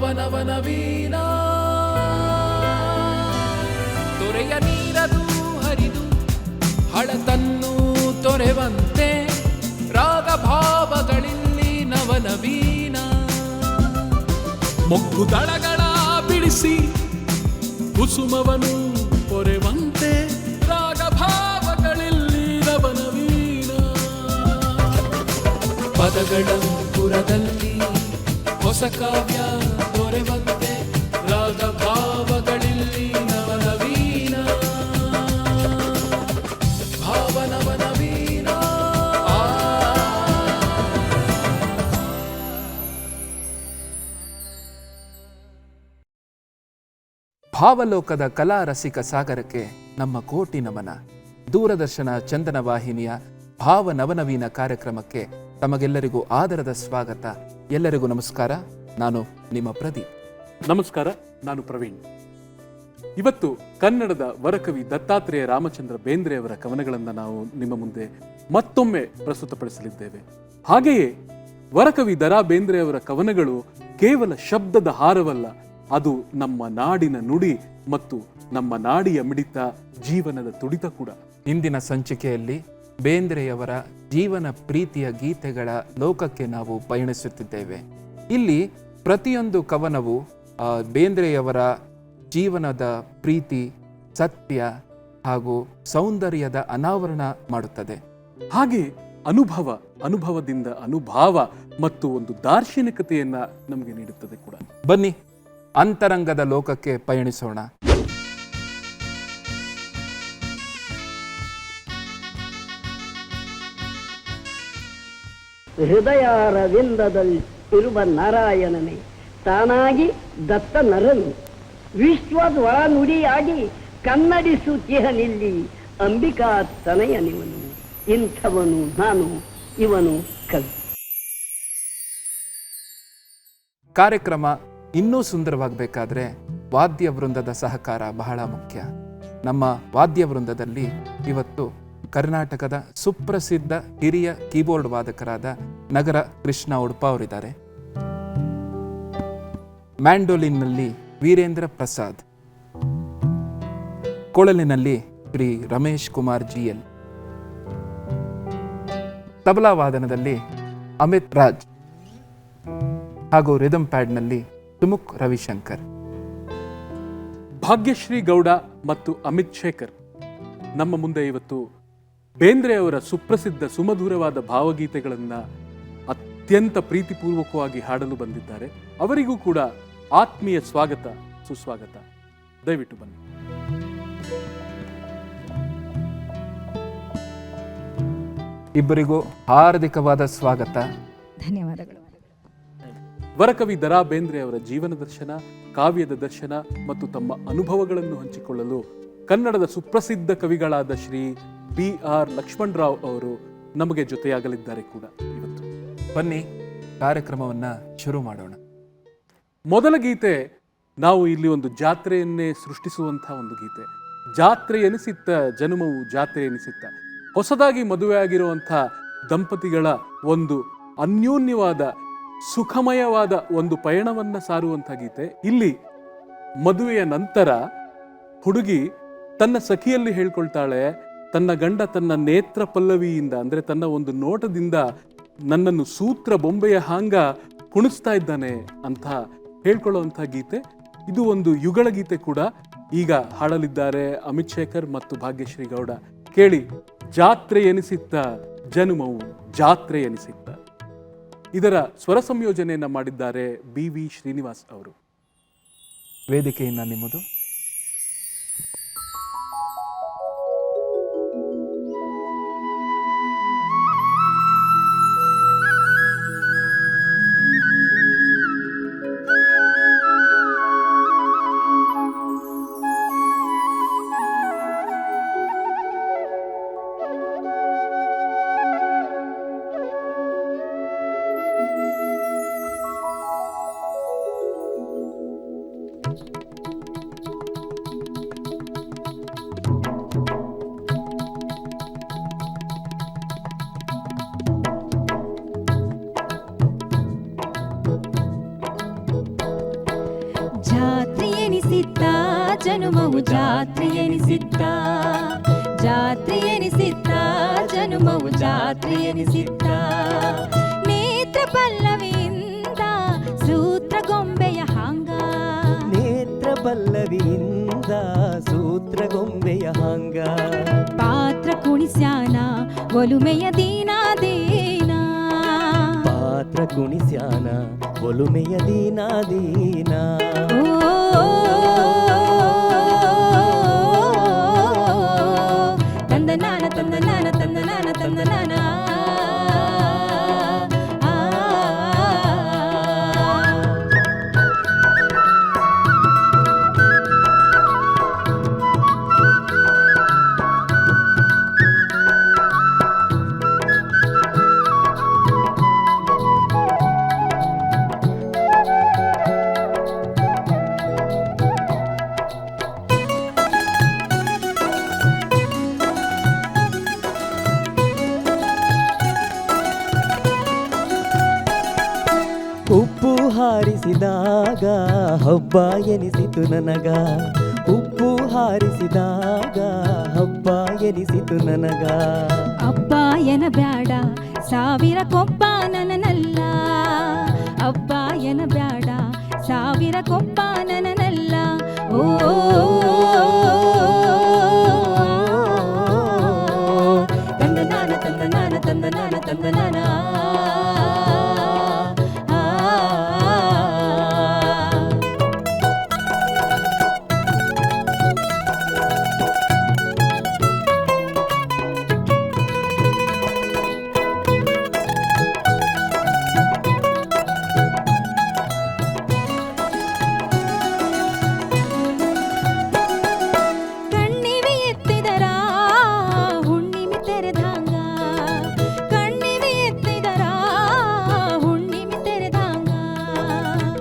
ಭಾವನವನವೀನ ತೊರೆಯ ನೀರದು ಹರಿದು ಹಳತನ್ನು ತೊರೆವಂತೆ ರಾಗ ಭಾವಗಳಿಲ್ಲಿ ನವನವೀನ ಮೊಗ್ಗು ದಳಗಳ ಬಿಡಿಸಿ ಕುಸುಮವನು ಪೊರೆವಂತೆ ರಾಗ ಭಾವಗಳಿಲ್ಲಿ ನವನವೀನ ಪದಗಳ ಪುರದಲ್ಲಿ ಹೊಸ ಕಾವ್ಯ ದೊರೆವಂತೆ ರಾಗ ಭಾವಗಳಿಲ್ಲಿ ನವನವೀನ ಭಾವನವನವೀನ ಭಾವಲೋಕದ ಕಲಾ ರಸಿಕ ಸಾಗರಕ್ಕೆ ನಮ್ಮ ಕೋಟಿ ನಮನ. ದೂರದರ್ಶನ ಚಂದನ ವಾಹಿನಿಯ ಭಾವನವನವೀನ ಕಾರ್ಯಕ್ರಮಕ್ಕೆ ತಮಗೆಲ್ಲರಿಗೂ ಆದರದ ಸ್ವಾಗತ. ಎಲ್ಲರಿಗೂ ನಮಸ್ಕಾರ. ನಾನು ನಿಮ್ಮ ಪ್ರದೀಪ್. ನಮಸ್ಕಾರ, ನಾನು ಪ್ರವೀಣ್. ಇವತ್ತು ಕನ್ನಡದ ವರಕವಿ ದತ್ತಾತ್ರೇಯ ರಾಮಚಂದ್ರ ಬೇಂದ್ರೆಯವರ ಕವನಗಳನ್ನು ನಾವು ನಿಮ್ಮ ಮುಂದೆ ಮತ್ತೊಮ್ಮೆ ಪ್ರಸ್ತುತಪಡಿಸಲಿದ್ದೇವೆ. ಹಾಗೆಯೇ ವರಕವಿ ದರಾ ಬೇಂದ್ರೆಯವರ ಕವನಗಳು ಕೇವಲ ಶಬ್ದದ ಹಾರವಲ್ಲ, ಅದು ನಮ್ಮ ನಾಡಿನ ನುಡಿ ಮತ್ತು ನಮ್ಮ ನಾಡಿಯ ಮಿಡಿತ, ಜೀವನದ ತುಡಿತ ಕೂಡ. ಇಂದಿನ ಸಂಚಿಕೆಯಲ್ಲಿ ಬೇಂದ್ರೆಯವರ ಜೀವನ ಪ್ರೀತಿಯ ಗೀತೆಗಳ ಲೋಕಕ್ಕೆ ನಾವು ಪಯಣಿಸುತ್ತಿದ್ದೇವೆ. ಇಲ್ಲಿ ಪ್ರತಿಯೊಂದು ಕವನವು ಬೇಂದ್ರೆಯವರ ಜೀವನದ ಪ್ರೀತಿ, ಸತ್ಯ ಹಾಗೂ ಸೌಂದರ್ಯದ ಅನಾವರಣ ಮಾಡುತ್ತದೆ. ಹಾಗೆ ಅನುಭವದಿಂದ ಅನುಭಾವ ಮತ್ತು ಒಂದು ದಾರ್ಶನಿಕತೆಯನ್ನ ನಮಗೆ ನೀಡುತ್ತದೆ ಕೂಡ. ಬನ್ನಿ ಅಂತರಂಗದ ಲೋಕಕ್ಕೆ ಪಯಣಿಸೋಣ. ಹೃದಯಾರವಿಂದದಲ್ಲಿ ಇರುವ ನಾರಾಯಣನೇ ತಾನಾಗಿ ದತ್ತ ನರನು ವಿಶ್ವದ್ವರ ನುಡಿಯಾಗಿ ಕನ್ನಡಿಸುತ್ತಿಹನಿಲ್ಲಿ ಅಂಬಿಕಾ ತನಯನಿವನು. ಇಂಥವನು ನಾನು, ಇವನು ಕವಿ. ಕಾರ್ಯಕ್ರಮ ಇನ್ನೂ ಸುಂದರವಾಗಬೇಕಾದ್ರೆ ವಾದ್ಯ ವೃಂದದ ಸಹಕಾರ ಬಹಳ ಮುಖ್ಯ. ನಮ್ಮ ವಾದ್ಯ ವೃಂದದಲ್ಲಿ ಇವತ್ತು ಕರ್ನಾಟಕದ ಸುಪ್ರಸಿದ್ಧ ಹಿರಿಯ ಕೀಬೋರ್ಡ್ ವಾದಕರಾದ ನಗರ ಕೃಷ್ಣ ಉಡುಪ ಅವರಿದ್ದಾರೆ. ಮ್ಯಾಂಡೋಲಿನ್ನಲ್ಲಿ ವೀರೇಂದ್ರ ಪ್ರಸಾದ್, ಕೊಳಲಿನಲ್ಲಿ ಶ್ರೀ ರಮೇಶ್ ಕುಮಾರ್ GL, ತಬಲಾ ವಾದನದಲ್ಲಿ ಅಮಿತ್ ರಾಜ್ ಹಾಗೂ ರಿದಮ್ ಪ್ಯಾಡ್ನಲ್ಲಿ ಸುಮುಖ್ ರವಿಶಂಕರ್. ಭಾಗ್ಯಶ್ರೀ ಗೌಡ ಮತ್ತು ಅಮಿತ್ ಶೇಖರ್ ನಮ್ಮ ಮುಂದೆ ಇವತ್ತು ಬೇಂದ್ರೆಯವರ ಸುಪ್ರಸಿದ್ಧ ಸುಮಧುರವಾದ ಭಾವಗೀತೆಗಳನ್ನು ಅತ್ಯಂತ ಪ್ರೀತಿಪೂರ್ವಕವಾಗಿ ಹಾಡಲು ಬಂದಿದ್ದಾರೆ. ಅವರಿಗೂ ಕೂಡ ಆತ್ಮೀಯ ಸ್ವಾಗತ, ಸುಸ್ವಾಗತ. ದಯವಿಟ್ಟು ಬನ್ನಿ. ಇಬ್ಬರಿಗೂ ಹಾರ್ದಿಕವಾದ ಸ್ವಾಗತ. ಧನ್ಯವಾದಗಳು. ವರಕವಿ ದರಾ ಬೇಂದ್ರೆಯವರ ಜೀವನ ದರ್ಶನ, ಕಾವ್ಯದ ದರ್ಶನ ಮತ್ತು ತಮ್ಮ ಅನುಭವಗಳನ್ನು ಹಂಚಿಕೊಳ್ಳಲು ಕನ್ನಡದ ಸುಪ್ರಸಿದ್ಧ ಕವಿಗಳಾದ ಶ್ರೀ BR ಲಕ್ಷ್ಮಣರಾವ್ ಅವರು ನಮಗೆ ಜೊತೆಯಾಗಲಿದ್ದಾರೆ ಕೂಡ ಇವತ್ತು. ಬನ್ನಿ ಕಾರ್ಯಕ್ರಮವನ್ನ ಶುರು ಮಾಡೋಣ. ಮೊದಲ ಗೀತೆ ನಾವು ಇಲ್ಲಿ ಒಂದು ಜಾತ್ರೆಯನ್ನೇ ಸೃಷ್ಟಿಸುವಂತಹ ಒಂದು ಗೀತೆ. ಜಾತ್ರೆ ಎನಿಸಿತ್ತ ಜನುಮವು ಜಾತ್ರೆ ಎನಿಸಿತ್ತ. ಹೊಸದಾಗಿ ಮದುವೆಯಾಗಿರುವಂಥ ದಂಪತಿಗಳ ಒಂದು ಅನ್ಯೋನ್ಯವಾದ ಸುಖಮಯವಾದ ಒಂದು ಪಯಣವನ್ನ ಸಾರುವಂಥ ಗೀತೆ. ಇಲ್ಲಿ ಮದುವೆಯ ನಂತರ ಹುಡುಗಿ ತನ್ನ ಸಖಿಯಲ್ಲಿ ಹೇಳ್ಕೊಳ್ತಾಳೆ, ತನ್ನ ಗಂಡ ತನ್ನ ನೇತ್ರ ಪಲ್ಲವಿಯಿಂದ ಅಂದರೆ ತನ್ನ ಒಂದು ನೋಟದಿಂದ ನನ್ನನ್ನು ಸೂತ್ರ ಬೊಂಬೆಯ ಹಾಂಗ ಕುಣಿಸ್ತಾ ಇದ್ದಾನೆ ಅಂತ ಹೇಳ್ಕೊಳ್ಳುವಂಥ ಗೀತೆ. ಇದು ಒಂದು ಯುಗಳ ಗೀತೆ ಕೂಡ. ಈಗ ಹಾಡಲಿದ್ದಾರೆ ಅಮಿತ್ ಶೇಖರ್ ಮತ್ತು ಭಾಗ್ಯಶ್ರೀ ಗೌಡ. ಕೇಳಿ, ಜಾತ್ರೆ ಎನಿಸಿತ್ತ ಜನುಮವು ಜಾತ್ರೆ ಎನಿಸಿತ್ತ. ಇದರ ಸ್ವರ ಸಂಯೋಜನೆಯನ್ನ ಮಾಡಿದ್ದಾರೆ BV ಶ್ರೀನಿವಾಸ್ ಅವರು. ವೇದಿಕೆಯಿಂದ ನಿಮ್ಮದು. ಜನುಮವು ಜಾತ್ರೆ ಎನಿಸಿತ್ತ, ಜಾತ್ರೆ ಎನಿಸಿತ್ತ, ಜನುಮವು ಜಾತ್ರೆ ಎನಿಸಿತ್ತ. ನೇತ್ರ ಪಲ್ಲವಿಯಿಂದ ಸೂತ್ರ ಗೊಂಬೆಯ ಹಾಂಗ, ನೇತ್ರ ಪಲ್ಲವಿಯಿಂದ ಸೂತ್ರ ಗೊಂಬೆಯ ಹಾಂಗ. ಪಾತ್ರ ಕುಣಿಸ್ಯಾನ ಒಲುಮೆಯ ದೀನಾದೀನ, ಪಾತ್ರ ಕುಣಿಸ್ಯಾನ ಒಲುಮೆಯ ದೀನಾದೀನ. ತಂದನಾನ ತಂದನಾನ ತಂದನಾನ ತಂದನಾನ. ಉಪ್ಪು ಹಾರಿಸಿದಾಗ ಹಬ್ಬ ಎನಿಸಿತು ನನಗ, ಉಪ್ಪು ಹಾರಿಸಿದಾಗ ಹಬ್ಬ ಎನಿಸಿತು ನನಗ. ಅಬ್ಬ ಎನ ಬ್ಯಾಡ ಸಾವಿರ ಕೊಬ್ಬ ನನನಲ್ಲ, ಅಬ್ಬ ಎನ ಬ್ಯಾಡ ಸಾವಿರ ಕೊಬ್ಬ ನನನಲ್ಲ. ಓ ತಂದನಾನ ತಂದನಾನ ತಂದನಾನ ತಂದನಾನ.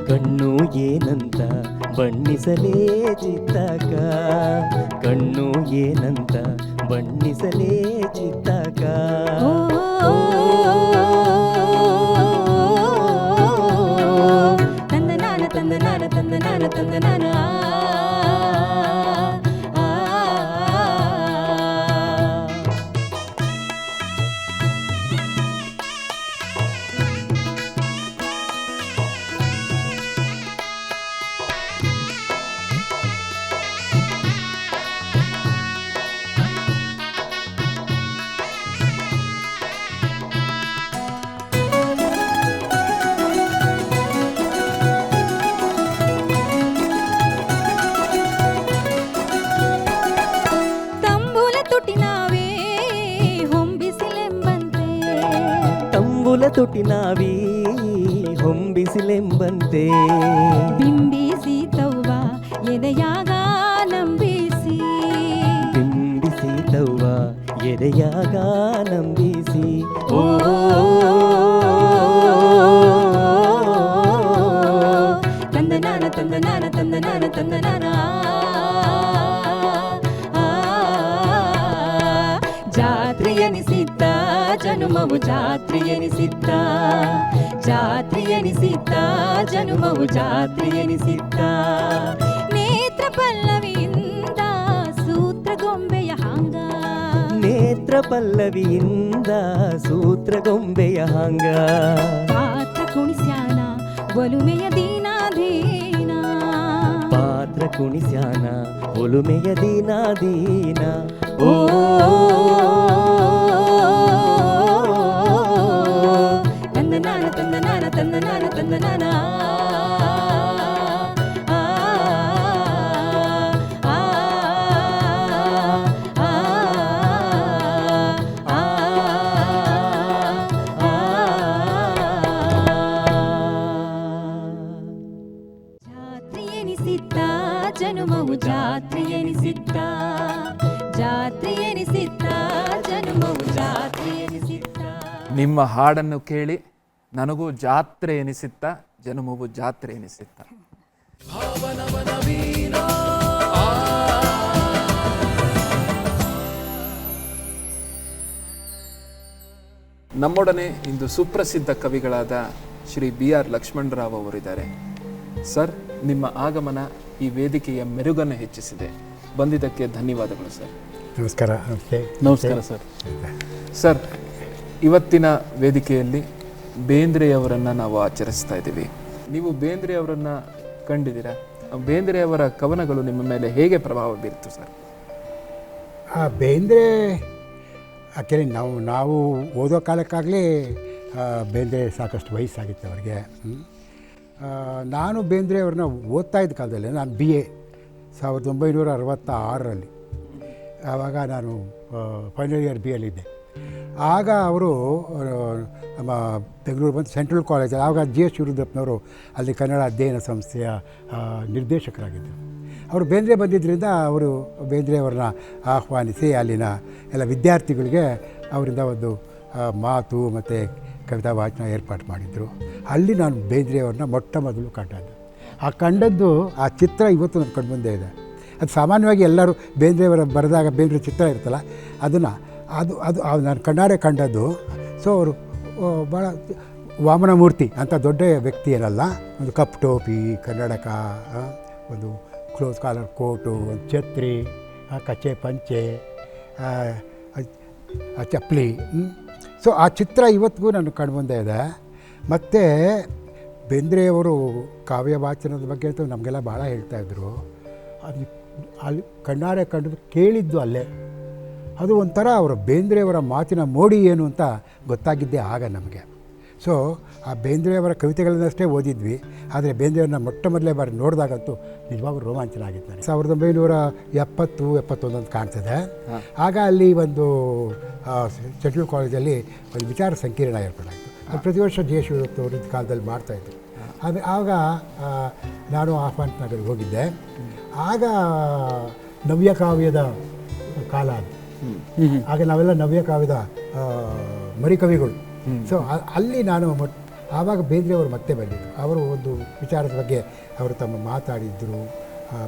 ಕಣ್ಣು ಏನಂತ ಬಣ್ಣಿಸಲೇ ಚಿತ್ತಕ, ಕಣ್ಣು ಏನಂತ ಬಣ್ಣಿಸಲೇ ಚಿತ್ತಕ. ತಂದನಾನ ತಂದನಾನ ತಂದನಾನ ತಂದನಾನ. ತಂಬುಲ ತುಟಿನಾವಿ ಹೊಂಬಿಸಿಲೆಂಬಂತೆ, ಬಿಂಬಿಸಿ ತವ್ವ ಎದೆಯಾಗ ನಂಬಿಸಿ, ಬಿಂಬಿಸಿ ತವ್ವ ಎದೆಯಾಗ ನಂಬಿಸಿ. ಓ ತಂದನಾನ ತಂದನಾನ ತಂದನಾನ ತಂದನಾನ. ಜಾತ್ರೆ ಎನಿಸಿತ್ತ ಜನುಮವು ಜಾತ್ರೆ ಎನಿಸಿತ್ತ, ಜಾತ್ರೆ ಎನಿಸಿತ್ತ ಜನುಮವು ಜಾತ್ರೆ ಎನಿಸಿತ್ತ. ನೇತ್ರ ಪಲ್ಲವಿಯಿಂದ ಸೂತ್ರ ಗೊಂಬೆಯ ಹಾಂಗ, ನೇತ್ರ ಪಲ್ಲವಿಯಿಂದ ಸೂತ್ರ ಗೊಂಬೆಯ ಹಾಂಗ. ಪಾತ್ರ ಕುಣಿಸ್ಯಾನ ಒಲುಮೆಯ ದೀನಾದೀನ, ಪಾತ್ರ ಕುಣಿಸ್ಯಾನ ಒಲುಮೆಯ ದೀನಾದೀನ. ಓ ತಂದನಾನ ತಂದನಾನ ತಂದನಾನ ತಂದನಾನ. ಜಾತ್ರೆ ಎನಿಸಿತ್ತ ಜನುಮವು ಜಾತ್ರೆ ಎನಿಸಿತ್ತ, ಜಾತ್ರೆ ಎನಿಸಿತ್ತ ಜನುಮವು ಜಾತ್ರೆ ಎನಿಸಿತ್ತ. ನಿಮ್ಮ ಹಾಡನ್ನು ಕೇಳಿ ನನಗೂ ಜಾತ್ರೆ ಎನಿಸಿತ್ತ, ಜನುಮವು ಜಾತ್ರೆ ಎನಿಸಿತ್ತ. ನಮ್ಮೊಡನೆ ಇಂದು ಸುಪ್ರಸಿದ್ಧ ಕವಿಗಳಾದ ಶ್ರೀ BR ಲಕ್ಷ್ಮಣರಾವ್ ಅವರಿದ್ದಾರೆ. ಸರ್, ನಿಮ್ಮ ಆಗಮನ ಈ ವೇದಿಕೆಯ ಮೆರುಗನ್ನು ಹೆಚ್ಚಿಸಿದೆ. ಬಂದಿದ್ದಕ್ಕೆ ಧನ್ಯವಾದಗಳು ಸರ್. ನಮಸ್ಕಾರ. ನಮಸ್ಕಾರ ಸರ್. ಸರ್, ಇವತ್ತಿನ ವೇದಿಕೆಯಲ್ಲಿ ಬೇಂದ್ರೆಯವರನ್ನು ನಾವು ಆಚರಿಸ್ತಾ ಇದ್ದೀವಿ. ನೀವು ಬೇಂದ್ರೆಯವರನ್ನು ಕಂಡಿದ್ದೀರಾ? ಬೇಂದ್ರೆಯವರ ಕವನಗಳು ನಿಮ್ಮ ಮೇಲೆ ಹೇಗೆ ಪ್ರಭಾವ ಬೀರಿತು ಸರ್? ಬೇಂದ್ರೆ ಆ್ಯಕ್ಚುಲಿ ನಾವು ಓದೋ ಕಾಲಕ್ಕಾಗಲೇ ಬೇಂದ್ರೆ ಸಾಕಷ್ಟು ವಯಸ್ಸಾಗಿತ್ತು ಅವರಿಗೆ. ನಾನು ಬೇಂದ್ರೆ ಅವ್ರನ್ನ ಓದ್ತಾ ಇದ್ದ ಕಾಲದಲ್ಲಿ, ನಾನು BA 1966ರಲ್ಲಿ, ಆವಾಗ ನಾನು ಫೈನಲ್ ಇಯರ್ BA ಯಲ್ಲಿದ್ದೆ. ಆಗ ಅವರು ನಮ್ಮ ಬೆಂಗಳೂರು ಬಂದು ಸೆಂಟ್ರಲ್ ಕಾಲೇಜಲ್ಲಿ, ಆವಾಗ GS ಶಿವರುದ್ರಪ್ಪನವರು ಅಲ್ಲಿ ಕನ್ನಡ ಅಧ್ಯಯನ ಸಂಸ್ಥೆಯ ನಿರ್ದೇಶಕರಾಗಿದ್ದರು. ಅವರು ಬೇಂದ್ರೆ ಬಂದಿದ್ದರಿಂದ ಅವರು ಬೇಂದ್ರೆಯವ್ರನ್ನ ಆಹ್ವಾನಿಸಿ ಅಲ್ಲಿನ ಎಲ್ಲ ವಿದ್ಯಾರ್ಥಿಗಳಿಗೆ ಅವರಿಂದ ಒಂದು ಮಾತು ಮತ್ತು ಕವಿತಾ ವಾಚನ ಏರ್ಪಾಡು ಮಾಡಿದರು. ಅಲ್ಲಿ ನಾನು ಬೇಂದ್ರೆಯವ್ರನ್ನ ಮೊಟ್ಟ ಮೊದಲು ಕಂಡದ್ದು ಆ ಚಿತ್ರ ಇವತ್ತು ನನ್ನ ಕಣ್ಣು ಮುಂದೆ ಇದೆ. ಅದು ಸಾಮಾನ್ಯವಾಗಿ ಎಲ್ಲರೂ ಬೇಂದ್ರೆಯವರ ಬರೆದಾಗ ಬೇಂದ್ರೆ ಚಿತ್ರ ಇರ್ತಲ್ಲ, ಅದನ್ನು ನಾನು ಕಣ್ಣಾರೆ ಕಂಡದ್ದು. ಸೊ ಅವರು ಭಾಳ ವಾಮನಮೂರ್ತಿ ಅಂತ ದೊಡ್ಡ ವ್ಯಕ್ತಿ ಏನಲ್ಲ, ಒಂದು ಕಪ್ ಟೋಪಿ, ಕನ್ನಡಕ, ಒಂದು ಕ್ಲೋಸ್ ಕಾಲರ್ ಕೋಟು, ಒಂದು ಛತ್ರಿ, ಕಚ್ಚೆ ಪಂಚೆ, ಚಪ್ಪಲಿ. ಸೊ ಆ ಚಿತ್ರ ಇವತ್ತಿಗೂ ನನ್ನ ಕಣ್ಮುಂದೆ ಇದೆ. ಮತ್ತು ಬೇಂದ್ರೆಯವರು ಕಾವ್ಯ ವಾಚನದ ಬಗ್ಗೆ ಅಂತೂ ನಮಗೆಲ್ಲ ಭಾಳ ಹೇಳ್ತಾಯಿದ್ರು. ಅದು ಅಲ್ಲಿ ಕಣ್ಣಾರೆ ಕಂಡು ಕೇಳಿದ್ದು ಅಲ್ಲೇ. ಅದು ಒಂಥರ ಅವರು ಬೇಂದ್ರೆಯವರ ಮಾತಿನ ಮೋಡಿ ಏನು ಅಂತ ಗೊತ್ತಾಗಿದ್ದೇ ಆಗ ನಮಗೆ. ಸೊ ಆ ಬೇಂದ್ರೆಯವರ ಕವಿತೆಗಳನ್ನಷ್ಟೇ ಓದಿದ್ವಿ, ಆದರೆ ಬೇಂದ್ರೆಯವ್ರನ್ನ ಮೊಟ್ಟ ಮೊದಲೇ ಬಾರಿ ನೋಡಿದಾಗಂತೂ ನಿಜವಾಗ್ಲೂ ರೋಮಾಂಚನ ಆಗಿದ್ದಾರೆ. 1970-71 ಅಂತ ಕಾಣ್ತದೆ. ಆಗ ಅಲ್ಲಿ ಒಂದು ಸೆಂಟ್ರಲ್ ಕಾಲೇಜಲ್ಲಿ ಒಂದು ವಿಚಾರ ಸಂಕಿರಣ ಏರ್ಪಡಾಯಿತು. ಅದು ಪ್ರತಿ ವರ್ಷ GS ಶಿವರುದ್ರಪ್ಪನವರು ಇದ್ದ ಕಾಲದಲ್ಲಿ ಮಾಡ್ತಾಯಿದ್ರು. ಆಗ ನಾನು ಆಹ್ವಾನ ನಗರಿಗೆ ಹೋಗಿದ್ದೆ. ಆಗ ನವ್ಯಕಾವ್ಯದ ಕಾಲ ಅದು. ಆಗ ನಾವೆಲ್ಲ ನವ್ಯಕಾವ್ಯದ ಮರಿಕವಿಗಳು. ಸೊ ಅಲ್ಲಿ ನಾನು ಆವಾಗ ಬೇಂದ್ರೆಯವರು ಮತ್ತೆ ಬಂದಿದ್ದರು. ಅವರು ಒಂದು ವಿಚಾರದ ಬಗ್ಗೆ ಅವರು ತಮ್ಮ ಮಾತಾಡಿದ್ರು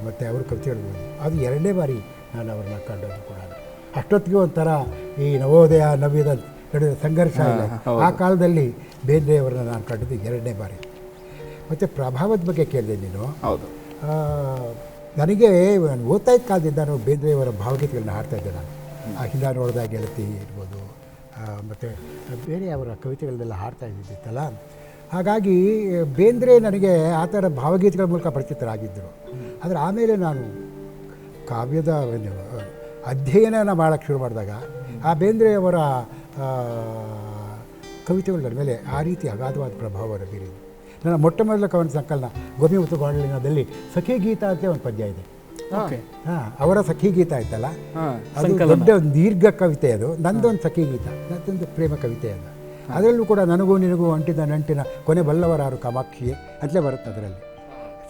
ಮತ್ತು ಅವರು ಕವಿತೆಗಳು ಬಂದರು. ಅದು 2ನೇ ಬಾರಿ ನಾನು ಅವ್ರನ್ನ ಕಂಡದ್ದು ಕೂಡ. ಅಷ್ಟೊತ್ತಿಗೆ ಒಂಥರ ಈ ನವೋದಯ ನವ್ಯದ ನಡುವೆ ಸಂಘರ್ಷ ಇಲ್ಲ. ಆ ಕಾಲದಲ್ಲಿ ಬೇಂದ್ರೆಯವರನ್ನ ನಾನು ಕಂಡದ್ದು 2ನೇ ಬಾರಿ. ಮತ್ತು ಪ್ರಭಾವದ ಬಗ್ಗೆ ಕೇಳಿದೆ ನೀನು. ಹೌದು. ನನಗೆ ನಾನು ಓದ್ತಾ ಇದ್ದ ಕಾಲದಿಂದ ನಾನು ಬೇಂದ್ರೆಯವರ ಭಾವಗೀತೆಗಳನ್ನ ಹಾಡ್ತಾಯಿದ್ದೆ. ನಾನು ಹಿಂದ ನೋಡಿದ ಗೆಳತಿ ಇರ್ಬೋದು, ಮತ್ತು ಬೇರೆ ಅವರ ಕವಿತೆಗಳನ್ನೆಲ್ಲ ಹಾಡ್ತಾ ಇದ್ದಿತ್ತಲ್ಲ. ಹಾಗಾಗಿ ಬೇಂದ್ರೆ ನನಗೆ ಆ ಥರ ಭಾವಗೀತೆಗಳ ಮೂಲಕ ಪರಿಚಿತರಾಗಿದ್ದರು. ಆದರೆ ಆಮೇಲೆ ನಾನು ಕಾವ್ಯದ ಅಧ್ಯಯನ ಮಾಡೋಕ್ಕೆ ಶುರು ಮಾಡಿದಾಗ ಆ ಬೇಂದ್ರೆಯವರ ಕವಿತೆಗಳ ನನ್ನ ಮೇಲೆ ಆ ರೀತಿ ಅಗಾಧವಾದ ಪ್ರಭಾವವನ್ನು ಬೀರಿದೆ. ನನ್ನ ಮೊಟ್ಟ ಮೊದಲ ಕವನ ಸಂಕಲನ ಗೋಪಿ ಮತ್ತು ಗೋಳಲಿನದಲ್ಲಿ ಸಖಿ ಗೀತ ಅಂತ ಒಂದು ಪದ್ಯ ಇದೆ. ಅವರ ಸಖಿ ಗೀತ ಆಯ್ತಲ್ಲ, ಅದು ದೊಡ್ಡ ಒಂದು ದೀರ್ಘ ಕವಿತೆ. ಅದು ನಂದೊಂದು ಸಖಿ ಗೀತ, ನನ್ನದೊಂದು ಪ್ರೇಮ ಕವಿತೆ ಅದು. ಅದರಲ್ಲೂ ಕೂಡ ನನಗೂ ನಿನಗೂ ಅಂಟಿದ ನಂಟಿನ ಕೊನೆ ಬಲ್ಲವರಾರು ಕಾಮಾಕ್ಷಿಯೇ ಅಂತಲೇ ಬರುತ್ತೆ ಅದರಲ್ಲಿ.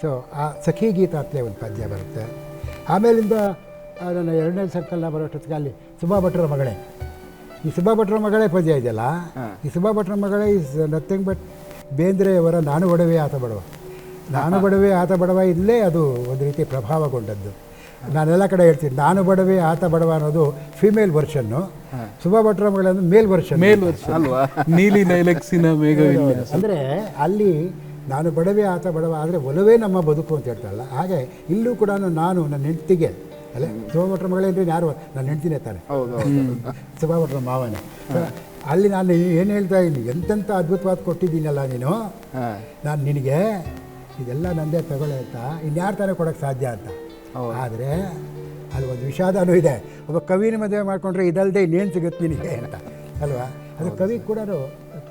ಸೊ ಆ ಸಖಿ ಗೀತ ಅಂತಲೇ ಒಂದು ಪದ್ಯ ಬರುತ್ತೆ. ಆಮೇಲಿಂದ ನನ್ನ 2ನೇ ಸಂಕಲನ ಬರೋಷ್ಟೊತ್ತಿಗೆ ಅಲ್ಲಿ ಸುಬ್ಬಾ ಭಟ್ರ ಮಗಳೇ, ಈ ಸುಬ್ಬಾ ಭಟ್ರ ಮಗಳೇ ಪದ್ಯ ಇದೆಯಲ್ಲ, ಈ ಸುಬ್ಬಾ ಭಟ್ರ ಮಗಳೇ ಈಸ್ ನಥಿಂಗ್ ಬಟ್ ಬೇಂದ್ರೆಯವರ ನಾನು ಬಡವೆ ಆತ ಬಡವ. ನಾನು ಬಡವೆ ಆತ ಬಡವ ಇಲ್ಲೇ ಅದು ಒಂದು ರೀತಿ ಪ್ರಭಾವಗೊಂಡದ್ದು. ನಾನೆಲ್ಲ ಕಡೆ ಹೇಳ್ತೀನಿ, ನಾನು ಬಡವೆ ಆತ ಬಡವ ಅನ್ನೋದು ಫಿಮೇಲ್ ವರ್ಷನ್ನು, ಸುಬ್ಬಾ ಭಟ್ರ ಮಗಳಂದು ಮೇಲ್ ವರ್ಷನ್ ಅಲ್ವಾ? ನೀಲಿ ನೈಲಕ್ಸಿನ ಮೇಘವಿಲ್ಲ. ಅಂದರೆ ಅಲ್ಲಿ ನಾನು ಬಡವೆ ಆತ ಬಡವ ಆದರೆ ಒಲವೇ ನಮ್ಮ ಬದುಕು ಅಂತ ಹೇಳ್ತಾರಲ್ಲ, ಹಾಗೆ ಇಲ್ಲೂ ಕೂಡ ನಾನು ನನ್ನ ಹೆಂಡ್ತಿಗೆ, ಅಲ್ಲೇ ಸುಬ್ಬಾ ಭಟ್ರ ಮಗಳೇನ್ರಿ ಯಾರು ನನ್ನ ಹೆಂಡ್ತಿನೇ ತಾನೆ, ಸುಬ್ಬಾ ಭಟ್ರ ಮಾವನೇ. ಅಲ್ಲಿ ನಾನು ಏನು ಹೇಳ್ತಾ ಇದ್ದೀನಿ, ಎಂತೆಂಥ ಅದ್ಭುತವಾದ ಕೊಟ್ಟಿದ್ದೀನಲ್ಲ ನೀನು, ನಾನು ನಿನಗೆ ಇದೆಲ್ಲ ನಂದೇ ತಗೊಳ್ಳೆ ಅಂತ ಇನ್ಯಾರು ತಾನೇ ಕೊಡೋಕ್ಕೆ ಸಾಧ್ಯ ಅಂತ. ಆದರೆ ಅಲ್ಲಿ ಒಂದು ವಿಷಾದನೂ ಇದೆ. ಒಬ್ಬ ಕವಿನ ಮದುವೆ ಮಾಡಿಕೊಂಡ್ರೆ ಇದಲ್ಲದೆ ಇನ್ನೇನು ಸಿಗುತ್ತೆ ನಿನಗೆ ಅಂತ ಅಲ್ವಾ? ಅದು ಕವಿ ಕೂಡ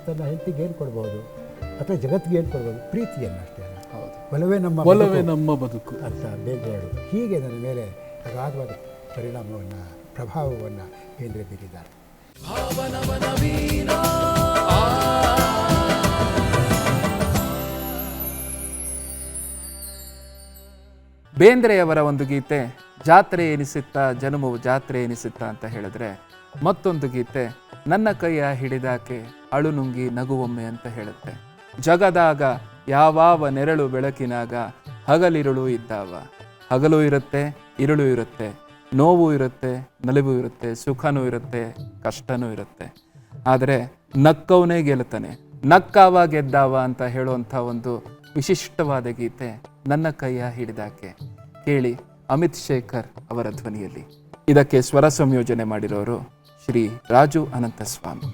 ತನ್ನ ಹೆಂಡತಿಗೆ ಏನು ಕೊಡ್ಬೋದು ಅಥವಾ ಜಗತ್ತಿಗೆ ಏನು ಕೊಡ್ಬೋದು? ಪ್ರೀತಿಯನ್ನು ಅಷ್ಟೇ. ಒಲವೇ ನಮ್ಮ ಬದುಕು ಅಂತ ಬೇಂದ್ರೆ ಹೇಳೋದು. ಹೀಗೆ ನನ್ನ ಮೇಲೆ ಅಗಾಧವಾದ ಪರಿಣಾಮವನ್ನು, ಪ್ರಭಾವವನ್ನು ಬೇಂದ್ರೆ ಬೀರಿದ್ದಾರೆ. ಬೇಂದ್ರೆಯವರ ಒಂದು ಗೀತೆ ಜಾತ್ರೆ ಎನಿಸುತ್ತಾ ಜನುಮವು ಜಾತ್ರೆ ಎನಿಸುತ್ತಾ ಅಂತ ಹೇಳಿದ್ರೆ, ಮತ್ತೊಂದು ಗೀತೆ ನನ್ನ ಕೈಯ ಹಿಡಿದಾಕೆ ಅಳು ನುಂಗಿ ನಗುವೊಮ್ಮೆ ಅಂತ ಹೇಳುತ್ತೆ. ಜಗದಾಗ ಯಾವಾವ ನೆರಳು ಬೆಳಕಿನಾಗ ಹಗಲಿರುಳು ಇದ್ದಾವ. ಹಗಲು ಇರುತ್ತೆ, ಇರುಳು ಇರುತ್ತೆ, ನೋವು ಇರುತ್ತೆ, ನಲಿವು ಇರುತ್ತೆ, ಸುಖನೂ ಇರುತ್ತೆ, ಕಷ್ಟನೂ ಇರುತ್ತೆ. ಆದರೆ ನಕ್ಕವನೇ ಗೆಲ್ಲುತ್ತಾನೆ, ನಕ್ಕಾವ ಗೆದ್ದಾವ ಅಂತ ಹೇಳುವಂಥ ಒಂದು ವಿಶಿಷ್ಟವಾದ ಗೀತೆ ನನ್ನ ಕೈಯ ಹಿಡಿದಾಕೆ. ಕೇಳಿ ಅಮಿತ್ ಶೇಖರ್ ಅವರ ಧ್ವನಿಯಲ್ಲಿ. ಇದಕ್ಕೆ ಸ್ವರ ಸಂಯೋಜನೆ ಮಾಡಿರೋರು ಶ್ರೀ ರಾಜು ಅನಂತಸ್ವಾಮಿ.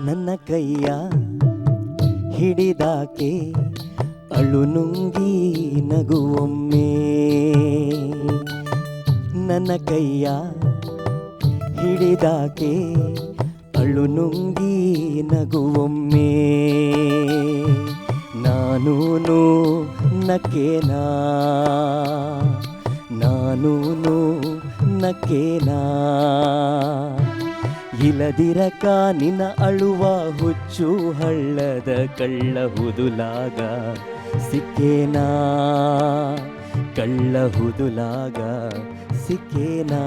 ನನ್ನ ಕೈಯ ಹಿಡಿದಾಕೆ ಅಳು ನುಂಗಿ ನಗುವೊಮ್ಮೆ, ನನ್ನ ಕೈಯ ಹಿಡಿದಾಕೆ ಅಳು ನುಂಗಿ ನಗುವೊಮ್ಮೆ, ನಾನೂನು ನಕ್ಕೇನಾ, ನಾನೂನು ನಕ್ಕೇನಾ, ಇಲದಿರಕ ನಿನ್ನ ಅಳುವ ಹುಚ್ಚು ಹಳ್ಳದ ಕಳ್ಳ ಹುದುಲಾಗ ಸಿಕ್ಕೇನಾ, ಕಳ್ಳ ಹುದುಲಾಗ ಸಿಕ್ಕೇನಾ,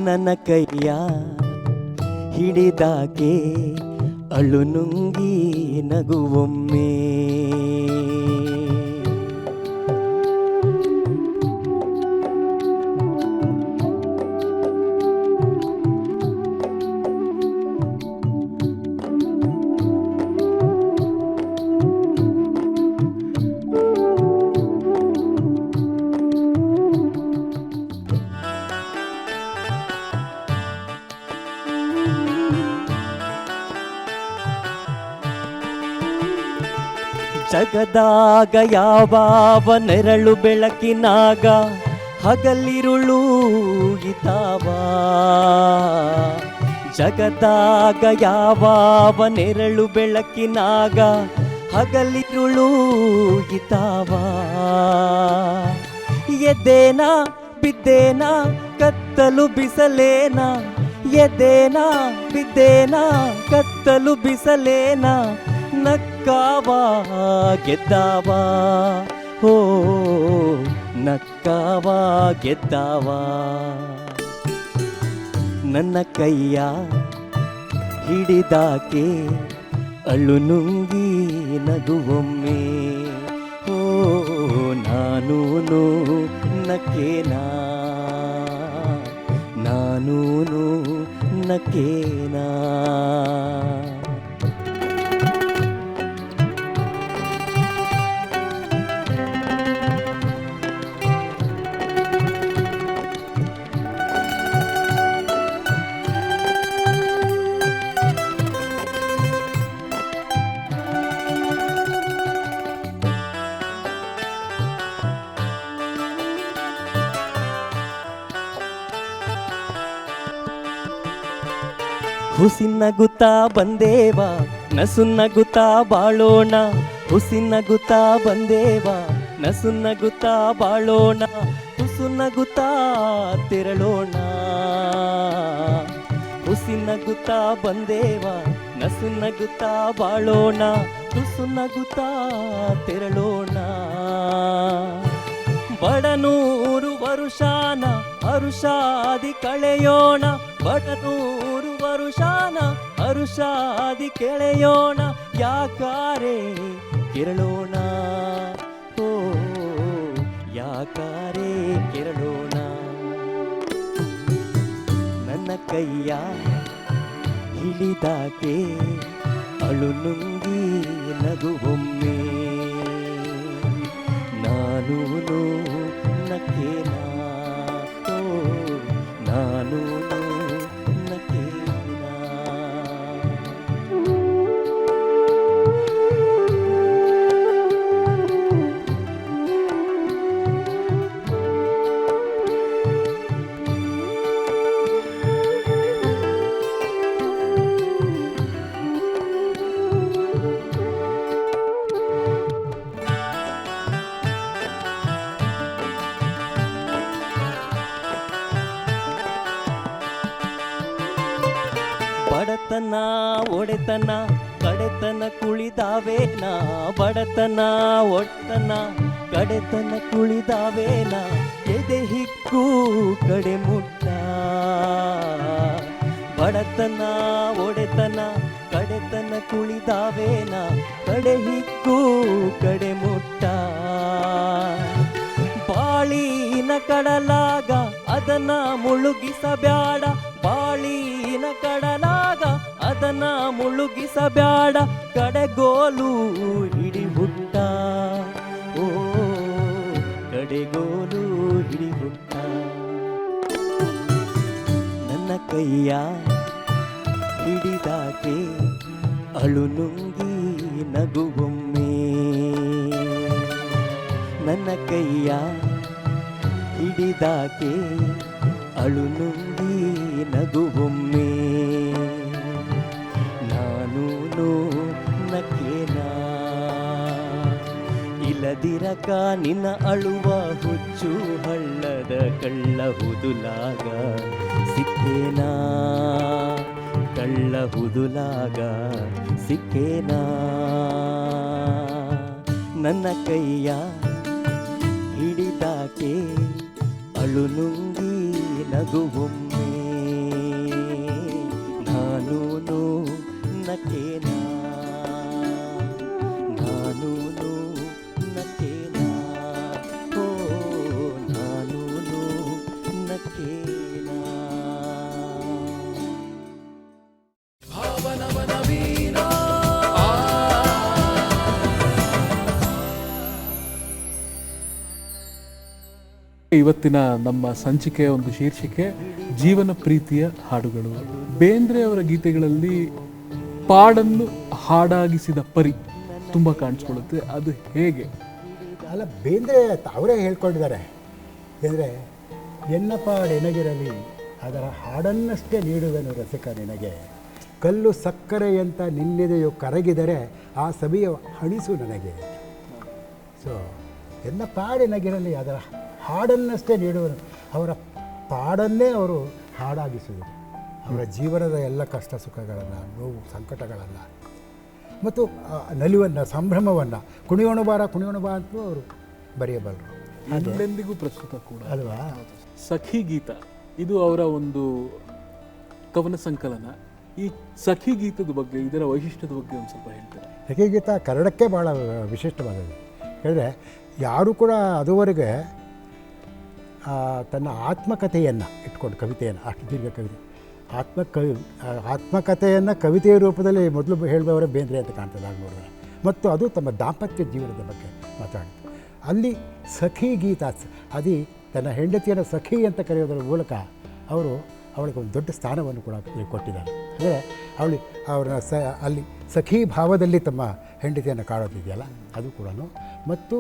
ನನ್ನ ಕೈಯ ಹಿಡಿದಾಕೆ ಅಳು ನುಂಗಿ ನಗುವೊಮ್ಮೆ. ಜಗದಾಗ ಯಾವಾವ ನೆರಳು ಬೆಳಕಿನಾಗ ಹಗಲಿರುಳು ಇತಾವ, ಜಗದಾಗ ಯಾವಾವ ನೆರಳು ಬೆಳಕಿನಾಗ ಹಗಲಿರುಳು ಇತಾವ, ಎದ್ದೇನ ಬಿದ್ದೇನ ಕತ್ತಲು ಬಿಸಲೇನ, ಎದ್ದೇನ ಬಿದ್ದೇನ ಕತ್ತಲು ಬಿಸಲೇನ, ನಕ್ಕಾವ ಗೆದ್ದಾವ ಹೋ ನಕ್ಕಾವ ಗೆದ್ದಾವ, ನನ್ನ ಕೈಯ ಹಿಡಿದಾಕೆ ಅಳು ನುಂಗಿ ನಗುವೊಮ್ಮೆ, ಓ ನಾನೂನು ನಕ್ಕೇನಾ, ನಾನೂನು ನಕ್ಕೇನಾ. ಹುಸಿನಗುತ್ತಾ ಬಂದೇವ ನಸುನಗುತ್ತಾ ಬಾಳೋಣ, ಹುಸಿನಗುತ್ತಾ ಬಂದೇವ ನಸುನಗುತ್ತಾ ಬಾಳೋಣ, ಹುಸುನಗುತ್ತಾ ತೆರಳೋಣ, ಹುಸಿನಗುತ್ತಾ ಬಂದೇವ ನಸುನಗುತ್ತಾ ಬಾಳೋಣ, ಹುಸುನಗುತ್ತಾ ತೆರಳೋಣ, ಬಡನೂರು ವರುಷಾನ ಅರುಷಾದಿ ಕಳೆಯೋಣ, ಬಡನೂರು ವರುಷಾನ ಅರುಷಾದಿ ಕೆಳೆಯೋಣ, ಯಾಕಾರೆ ಕೆರಳೋಣ ಓ ಯಾಕಾರೆ ಕೆರಳೋಣ, ನನ್ನ ಕೈಯ ಹಿಡಿದಾಕೆ ಅಳು ನುಂಗಿ ನಗುವೊಮ್ಮೆ, ನಾನೂನು ನಕ್ಕೇನಾ ಓ ನಾನೂನು ನಕ್ಕೇನಾ. ಬಡತನ ಒಡೆತನ ಕಡೆತನ ಕುಳಿದಾವೇನ, ಬಡತನ ಒಡ್ತನ ಕಡೆತನ ಕುಳಿದಾವೇನ, ಎದೆ ಹಿಕ್ಕು ಕಡೆ ಮುಟ್ಟ, ಬಡತನ ಒಡೆತನ ಕಡೆತನ ಕುಳಿದಾವೇನ ಕಡೆ ಹಿಕ್ಕು ಕಡೆ ಮುಟ್ಟ ಬಾಳಿನ ಕಡಲಾಗ ಅದನ್ನ ಮುಳುಗಿಸಬ್ಯಾಡ ಬಾಳಿನ ಕಡಲಾಗ ಅದನ್ನ ಮುಳುಗಿಸಬ್ಯಾಡ ಕಡೆಗೋಲು ಹಿಡಿಹುಟ್ಟ ಓ ಕಡೆಗೋಲು ಹಿಡಿಹುಟ್ಟ ನನ್ನ ಕೈಯ ಹಿಡಿದಾಕೆ ಅಳು ನುಂಗಿ ನಗುವೊಮ್ಮೆ ನನ್ನ ಕೈಯ ಹಿಡಿದಾಕೆ ಅಳು ನುಂಗಿ ನಗುವೊಮ್ಮೆ ನಾನು ನಕ್ಕೇನಾ ಇಲ್ಲದಿರಕ ನಿನ್ನ ಅಳುವ ಹುಚ್ಚು ಹಳ್ಳದ ಕಳ್ಳ ಹುದುಲಾಗ ಸಿಕ್ಕೇನಾ ಕಳ್ಳ ಹುದುಲಾಗ ಸಿಕ್ಕೇನಾ ನನ್ನ ಕೈಯ ಹಿಡಿದಾಕೆ ಅಳು ನುಂಗಿ ನಗುವೊಮ್ಮೆ ನಾನು ನಕ್ಕೇನಾ ನಾನು ನಕ್ಕೇನಾ ಓ ನಾನು ನಕ್ಕೇನಾ ಇವತ್ತಿನ ನಮ್ಮ ಸಂಚಿಕೆಯ ಒಂದು ಶೀರ್ಷಿಕೆ ಜೀವನ ಪ್ರೀತಿಯ ಹಾಡುಗಳು. ಬೇಂದ್ರೆ ಅವರ ಗೀತೆಗಳಲ್ಲಿ ಪಾಡನ್ನು ಹಾಡಾಗಿಸಿದ ಪರಿ ತುಂಬ ಕಾಣಿಸ್ಕೊಳ್ಳುತ್ತೆ. ಅದು ಹೇಗೆ? ಅಲ್ಲ, ಬೇಂದ್ರೆ ಅವರೇ ಹೇಳ್ಕೊಂಡಿದ್ದಾರೆ. ಬೇಂದ್ರೆ ಎನ್ನ ಪಾಡೆನಗಿರಲಿ ಅದರ ಹಾಡನ್ನಷ್ಟೇ ನೀಡುವೆನು ರಸಿಕ ನಿನಗೆ, ಕಲ್ಲು ಸಕ್ಕರೆಯಂತ ನಿನ್ನೆದೆಯು ಕರಗಿದರೆ ಆ ಸವಿಯ ಹಣಿಸು ನನಗೆ. ಸೊ ಎನ್ನ ಪಾಡೆನಗಿರಲಿ ಅದರ ಹಾಡನ್ನಷ್ಟೇ ನೀಡುವನು. ಅವರ ಪಾಡನ್ನೇ ಅವರು ಹಾಡಾಗಿಸಿದರು. ಅವರ ಜೀವನದ ಎಲ್ಲ ಕಷ್ಟ ಸುಖಗಳನ್ನು, ನೋವು ಸಂಕಟಗಳನ್ನು ಮತ್ತು ನಲಿವನ್ನು, ಸಂಭ್ರಮವನ್ನು, ಕುಣಿಯೋಣ ಬಾರ ಅಂತಲೂ ಅವರು ಬರೆಯಬಲ್ಲರು. ಎಲ್ಲೆಂದಿಗೂ ಪ್ರಸ್ತುತ ಕೂಡ ಅಲ್ವಾ? ಸಖಿ ಗೀತ ಇದು ಅವರ ಒಂದು ಕವನ ಸಂಕಲನ. ಈ ಸಖಿ ಗೀತದ ಬಗ್ಗೆ, ಇದರ ವೈಶಿಷ್ಟ್ಯದ ಬಗ್ಗೆ ಒಂದು ಸ್ವಲ್ಪ ಹೇಳ್ತಾರೆ. ಸಖಿ ಗೀತ ಕನ್ನಡಕ್ಕೆ ಭಾಳ ವಿಶಿಷ್ಟವಾದದ್ದು. ಹೇಳಿದ್ರೆ ಯಾರೂ ಕೂಡ ಅದುವರೆಗೆ ತನ್ನ ಆತ್ಮಕಥೆಯನ್ನು ಇಟ್ಕೊಂಡು, ಕವಿತೆಯನ್ನು, ಅಷ್ಟು ದೀರ್ಘ ಕವಿತೆ, ಆತ್ಮಕಥೆಯನ್ನು ಕವಿತೆಯ ರೂಪದಲ್ಲಿ ಮೊದಲು ಹೇಳಿದವರೇ ಬೇಂದ್ರೆ ಅಂತ ಕಾಣ್ತದೆ ಆಗ ನೋಡಿದ್ರೆ. ಮತ್ತು ಅದು ತಮ್ಮ ದಾಂಪತ್ಯ ಜೀವನದ ಬಗ್ಗೆ ಮಾತಾಡಿತು. ಅಲ್ಲಿ ಸಖಿ ಗೀತ, ಅದಿ ತನ್ನ ಹೆಂಡತಿಯನ್ನು ಸಖಿ ಅಂತ ಕರೆಯೋದರ ಮೂಲಕ ಅವರು ಅವಳಿಗೆ ಒಂದು ದೊಡ್ಡ ಸ್ಥಾನವನ್ನು ಕೂಡ ಕೊಟ್ಟಿದ್ದಾರೆ. ಅಂದರೆ ಅವ್ರನ್ನ ಅಲ್ಲಿ ಸಖಿ ಭಾವದಲ್ಲಿ ತಮ್ಮ ಹೆಂಡತಿಯನ್ನು ಕಾಣೋದಿದೆಯಲ್ಲ, ಅದು ಕೂಡ. ಮತ್ತು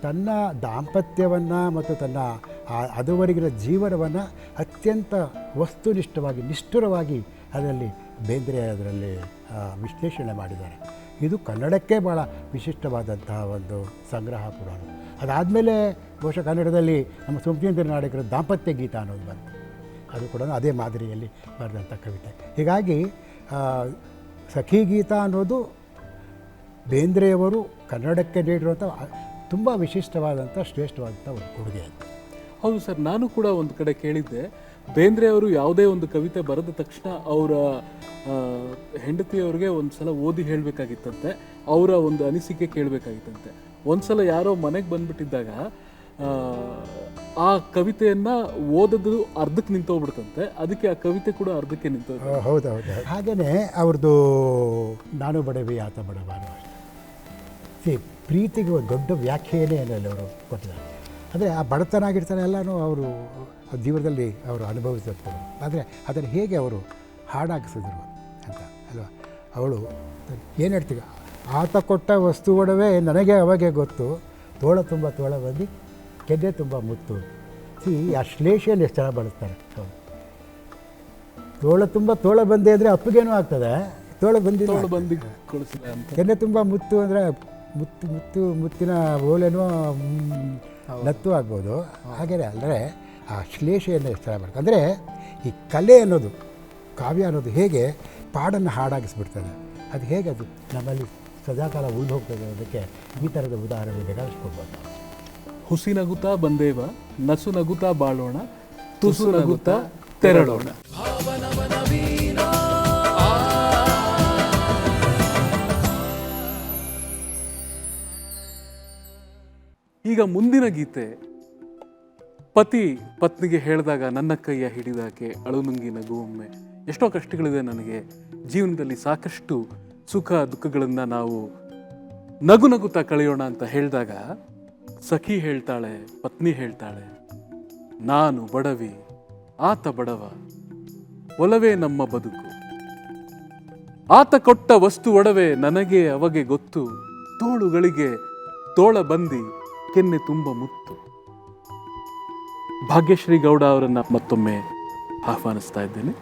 ತನ್ನ ದಾಂಪತ್ಯವನ್ನು ಮತ್ತು ತನ್ನ ಅದುವರೆಗಿನ ಜೀವನವನ್ನು ಅತ್ಯಂತ ವಸ್ತುನಿಷ್ಠವಾಗಿ, ನಿಷ್ಠುರವಾಗಿ ಅದರಲ್ಲಿ ಬೇಂದ್ರೆ ಅದರಲ್ಲಿ ವಿಶ್ಲೇಷಣೆ ಮಾಡಿದ್ದಾರೆ. ಇದು ಕನ್ನಡಕ್ಕೆ ಭಾಳ ವಿಶಿಷ್ಟವಾದಂತಹ ಒಂದು ಸಂಗ್ರಹ ಕೂಡ. ಅದಾದಮೇಲೆ ಬಹುಶಃ ಕನ್ನಡದಲ್ಲಿ ನಮ್ಮ ಸುಮತೀಂದ್ರ ನಾಡಿಗರ ದಾಂಪತ್ಯ ಗೀತ ಅನ್ನೋದು ಬಂತು. ಅದು ಕೂಡ ಅದೇ ಮಾದರಿಯಲ್ಲಿ ಬರೆದಂಥ ಕವಿತೆ. ಹೀಗಾಗಿ ಸಖಿ ಗೀತ ಅನ್ನೋದು ಬೇಂದ್ರೆಯವರು ಕನ್ನಡಕ್ಕೆ ನೀಡಿರುವಂಥ ತುಂಬ ವಿಶಿಷ್ಟವಾದಂಥ, ಶ್ರೇಷ್ಠವಾದಂಥ ಒಂದು ಕೊಡುಗೆ ಅಂತ. ಹೌದು ಸರ್, ನಾನು ಕೂಡ ಒಂದು ಕಡೆ ಕೇಳಿದ್ದೆ, ಬೇಂದ್ರೆ ಅವರು ಯಾವುದೇ ಒಂದು ಕವಿತೆ ಬರೆದ ತಕ್ಷಣ ಅವರ ಹೆಂಡತಿಯವ್ರಿಗೆ ಒಂದು ಸಲ ಓದಿ ಹೇಳಬೇಕಾಗಿತ್ತಂತೆ, ಅವರ ಒಂದು ಅನಿಸಿಕೆ ಕೇಳಬೇಕಾಗಿತ್ತಂತೆ. ಒಂದು ಸಲ ಯಾರೋ ಮನೆಗೆ ಬಂದುಬಿಟ್ಟಿದ್ದಾಗ ಆ ಕವಿತೆಯನ್ನು ಓದೋದು ಅರ್ಧಕ್ಕೆ ನಿಂತೋಗ್ಬಿಡ್ತಂತೆ. ಅದಕ್ಕೆ ಆ ಕವಿತೆ ಕೂಡ ಅರ್ಧಕ್ಕೆ ನಿಂತೋದು. ಹೌದು. ಹಾಗೆಯೇ ಅವ್ರದ್ದು ನಾನು ಬಡವಿ ಆತ ಬಡವ ಅನ್ನೋ ಪ್ರೀತಿಗೆ ಒಂದು ದೊಡ್ಡ ವ್ಯಾಖ್ಯೆಯೇ ಅನ್ನೋಲ್ಲಿ ಅವರು ಕೊಟ್ಟಿದ್ದಾರೆ. ಅಂದರೆ ಆ ಬಡತನ ಆಗಿರ್ತಾರೆ ಎಲ್ಲನೂ ಅವರು ಜೀವನದಲ್ಲಿ ಅವರು ಅನುಭವಿಸಿರ್ತಾರೆ. ಆದರೆ ಅದನ್ನು ಹೇಗೆ ಅವರು ಹಾಡಾಗಿಸಿದ್ರು ಅಂತ ಅಲ್ವಾ? ಅವಳು ಏನು ಹೇಳ್ತೀವಿ, ಆತ ಕೊಟ್ಟ ವಸ್ತು ಒಡವೆ ನನಗೆ ಅವಾಗೆ ಗೊತ್ತು, ತೋಳ ತುಂಬ ತೋಳ ಬಂದು ಕೆನ್ನೆ ತುಂಬ ಮುತ್ತು. ಆ ಶ್ಲೇಷೆಯಲ್ಲಿ ಎಷ್ಟು ಚೆನ್ನಾಗಿ ಬಳಸ್ತಾರೆ. ತೋಳ ತುಂಬ ತೋಳ ಬಂದೆ ಅಂದರೆ ಅಪ್ಪಿಗೇನೂ ಆಗ್ತದೆ, ತೋಳ ಬಂದು ಕೆನ್ನೆ ತುಂಬ ಮುತ್ತು ಅಂದರೆ ಮುತ್ತಿನ ಓಲೆನೋ ನತ್ತು ಆಗ್ಬೋದು. ಹಾಗೆಯೇ ಅಂದರೆ ಆ ಶ್ಲೇಷೆಯನ್ನು ಎಷ್ಟು ಚೆನ್ನಾಗಿ ಮಾಡ್ತಾರೆ. ಅಂದರೆ ಈ ಕಲೆ ಅನ್ನೋದು, ಕಾವ್ಯ ಅನ್ನೋದು ಹೇಗೆ ಪಾಡನ್ನು ಹಾಡಾಗಿಸ್ಬಿಡ್ತದೆ, ಅದು ಹೇಗೆ ಅದು ನಮ್ಮಲ್ಲಿ ಸದಾಕಾಲ ಉಳಿದು ಹೋಗ್ತದೆ ಅನ್ನೋದಕ್ಕೆ ಈ ಥರದ ಉದಾಹರಣೆ ಬೇಕಾದಷ್ಟು ಕೊಡ್ಬೋದು. ಹುಸಿ ನಗುತ್ತಾ ಬಂದೇವ, ನಸು ನಗುತ್ತಾ ಬಾಳೋಣ, ತುಸು ನಗುತ್ತಾ ತೆರಳೋಣ. ಈಗ ಮುಂದಿನ ಗೀತೆ ಪತಿ ಪತ್ನಿಗೆ ಹೇಳಿದಾಗ ನನ್ನ ಕೈಯ ಹಿಡಿದಾಕೆ ಅಳುನುಂಗಿ ನಗುವೊಮ್ಮೆ. ಎಷ್ಟೋ ಕಷ್ಟಗಳಿದೆ ನನಗೆ ಜೀವನದಲ್ಲಿ, ಸಾಕಷ್ಟು ಸುಖ ದುಃಖಗಳನ್ನು ನಾವು ನಗು ನಗುತ್ತಾ ಕಳೆಯೋಣ ಅಂತ ಹೇಳಿದಾಗ ಸಖಿ ಹೇಳ್ತಾಳೆ, ಪತ್ನಿ ಹೇಳ್ತಾಳೆ, ನಾನು ಬಡವಿ ಆತ ಬಡವ, ಒಲವೇ ನಮ್ಮ ಬದುಕು, ಆತ ಕೊಟ್ಟ ವಸ್ತು ಒಡವೆ ನನಗೆ ಅವಗೆ ಗೊತ್ತು, ತೋಳುಗಳಿಗೆ ತೋಳ ಬಂದಿ ಕೆನ್ನೆ ತುಂಬ ಮುತ್ತು. ಭಾಗ್ಯಶ್ರೀ ಗೌಡ ಅವರನ್ನ ಮತ್ತೊಮ್ಮೆ ಆಹ್ವಾನಿಸ್ತಾ ಇದ್ದೇನೆ.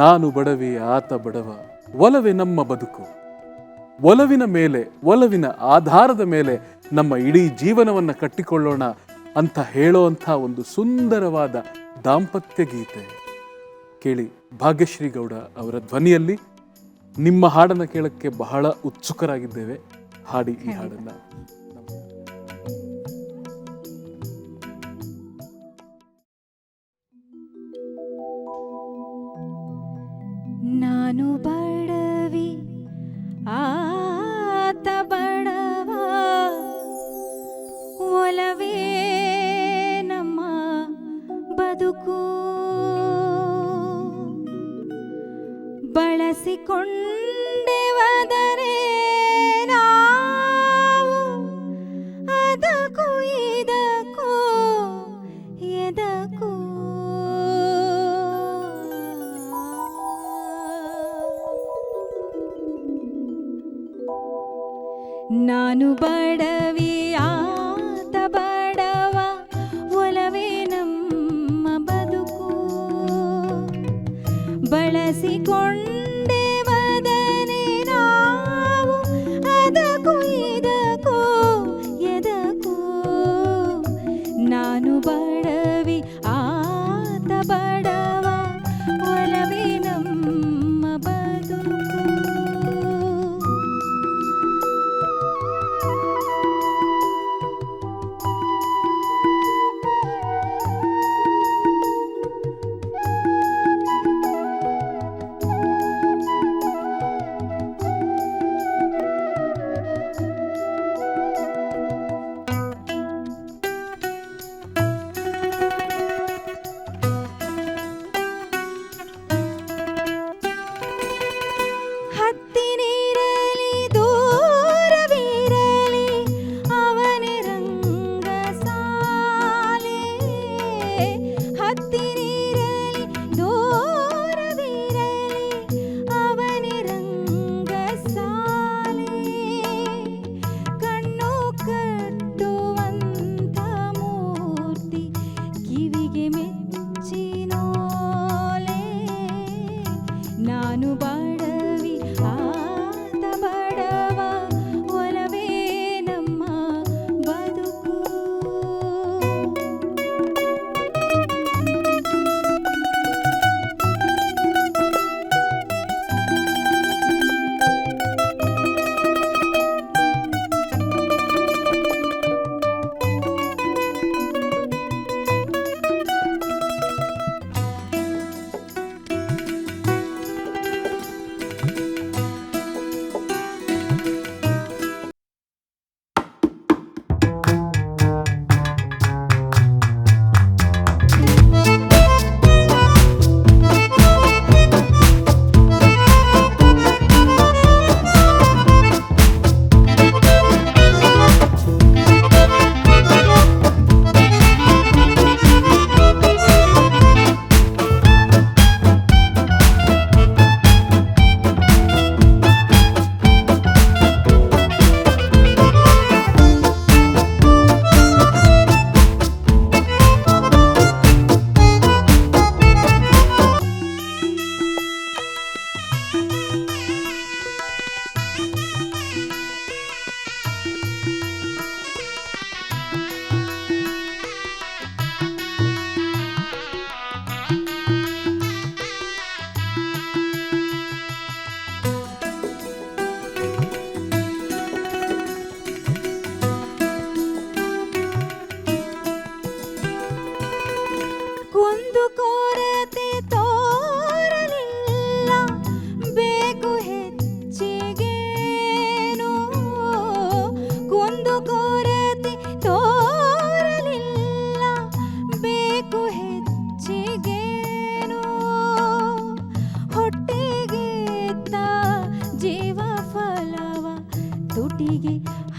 ನಾನು ಬಡವಿ ಆತ ಬಡವ, ಒಲವೇ ನಮ್ಮ ಬದುಕು, ಒಲವಿನ ಮೇಲೆ, ಒಲವಿನ ಆಧಾರದ ಮೇಲೆ ನಮ್ಮ ಇಡೀ ಜೀವನವನ್ನು ಕಟ್ಟಿಕೊಳ್ಳೋಣ ಅಂತ ಹೇಳೋವಂಥ ಒಂದು ಸುಂದರವಾದ ದಾಂಪತ್ಯ ಗೀತೆ. ಕೇಳಿ ಭಾಗ್ಯಶ್ರೀ ಗೌಡ ಅವರ ಧ್ವನಿಯಲ್ಲಿ. ನಿಮ್ಮ ಹಾಡನ್ನು ಕೇಳಕ್ಕೆ ಬಹಳ ಉತ್ಸುಕರಾಗಿದ್ದೇವೆ. ಹಾಡಿ ಈ ಹಾಡನ್ನ. ನಾನು ಬಡವಿ ಆತ ಬಡವ, ಒಲವೇ ನಮ್ಮ ಬದುಕು, ಬಳಸಿಕೊಂಡೆವದರೆ ನಾವು ಅದಕ್ಕೂ ಇದಕ್ಕೂ ಎದಕ್ಕೂ. ನಾನು ಬಡವಿ ಆತ ಬಡವ, ಒಲವೇ ನಮ್ಮ ಬದುಕು, ಬಳಸಿಕೊಂಡೆವದನೆ ನಾವು ಅದಕ್ಕೂ ಇದಕ್ಕೂ ಎದಕ್ಕೂ. ನಾನು ಬಡವಿ ಆತ ಬಡವ, ಒಲವೇ ನಮ್ಮ ಬದುಕು.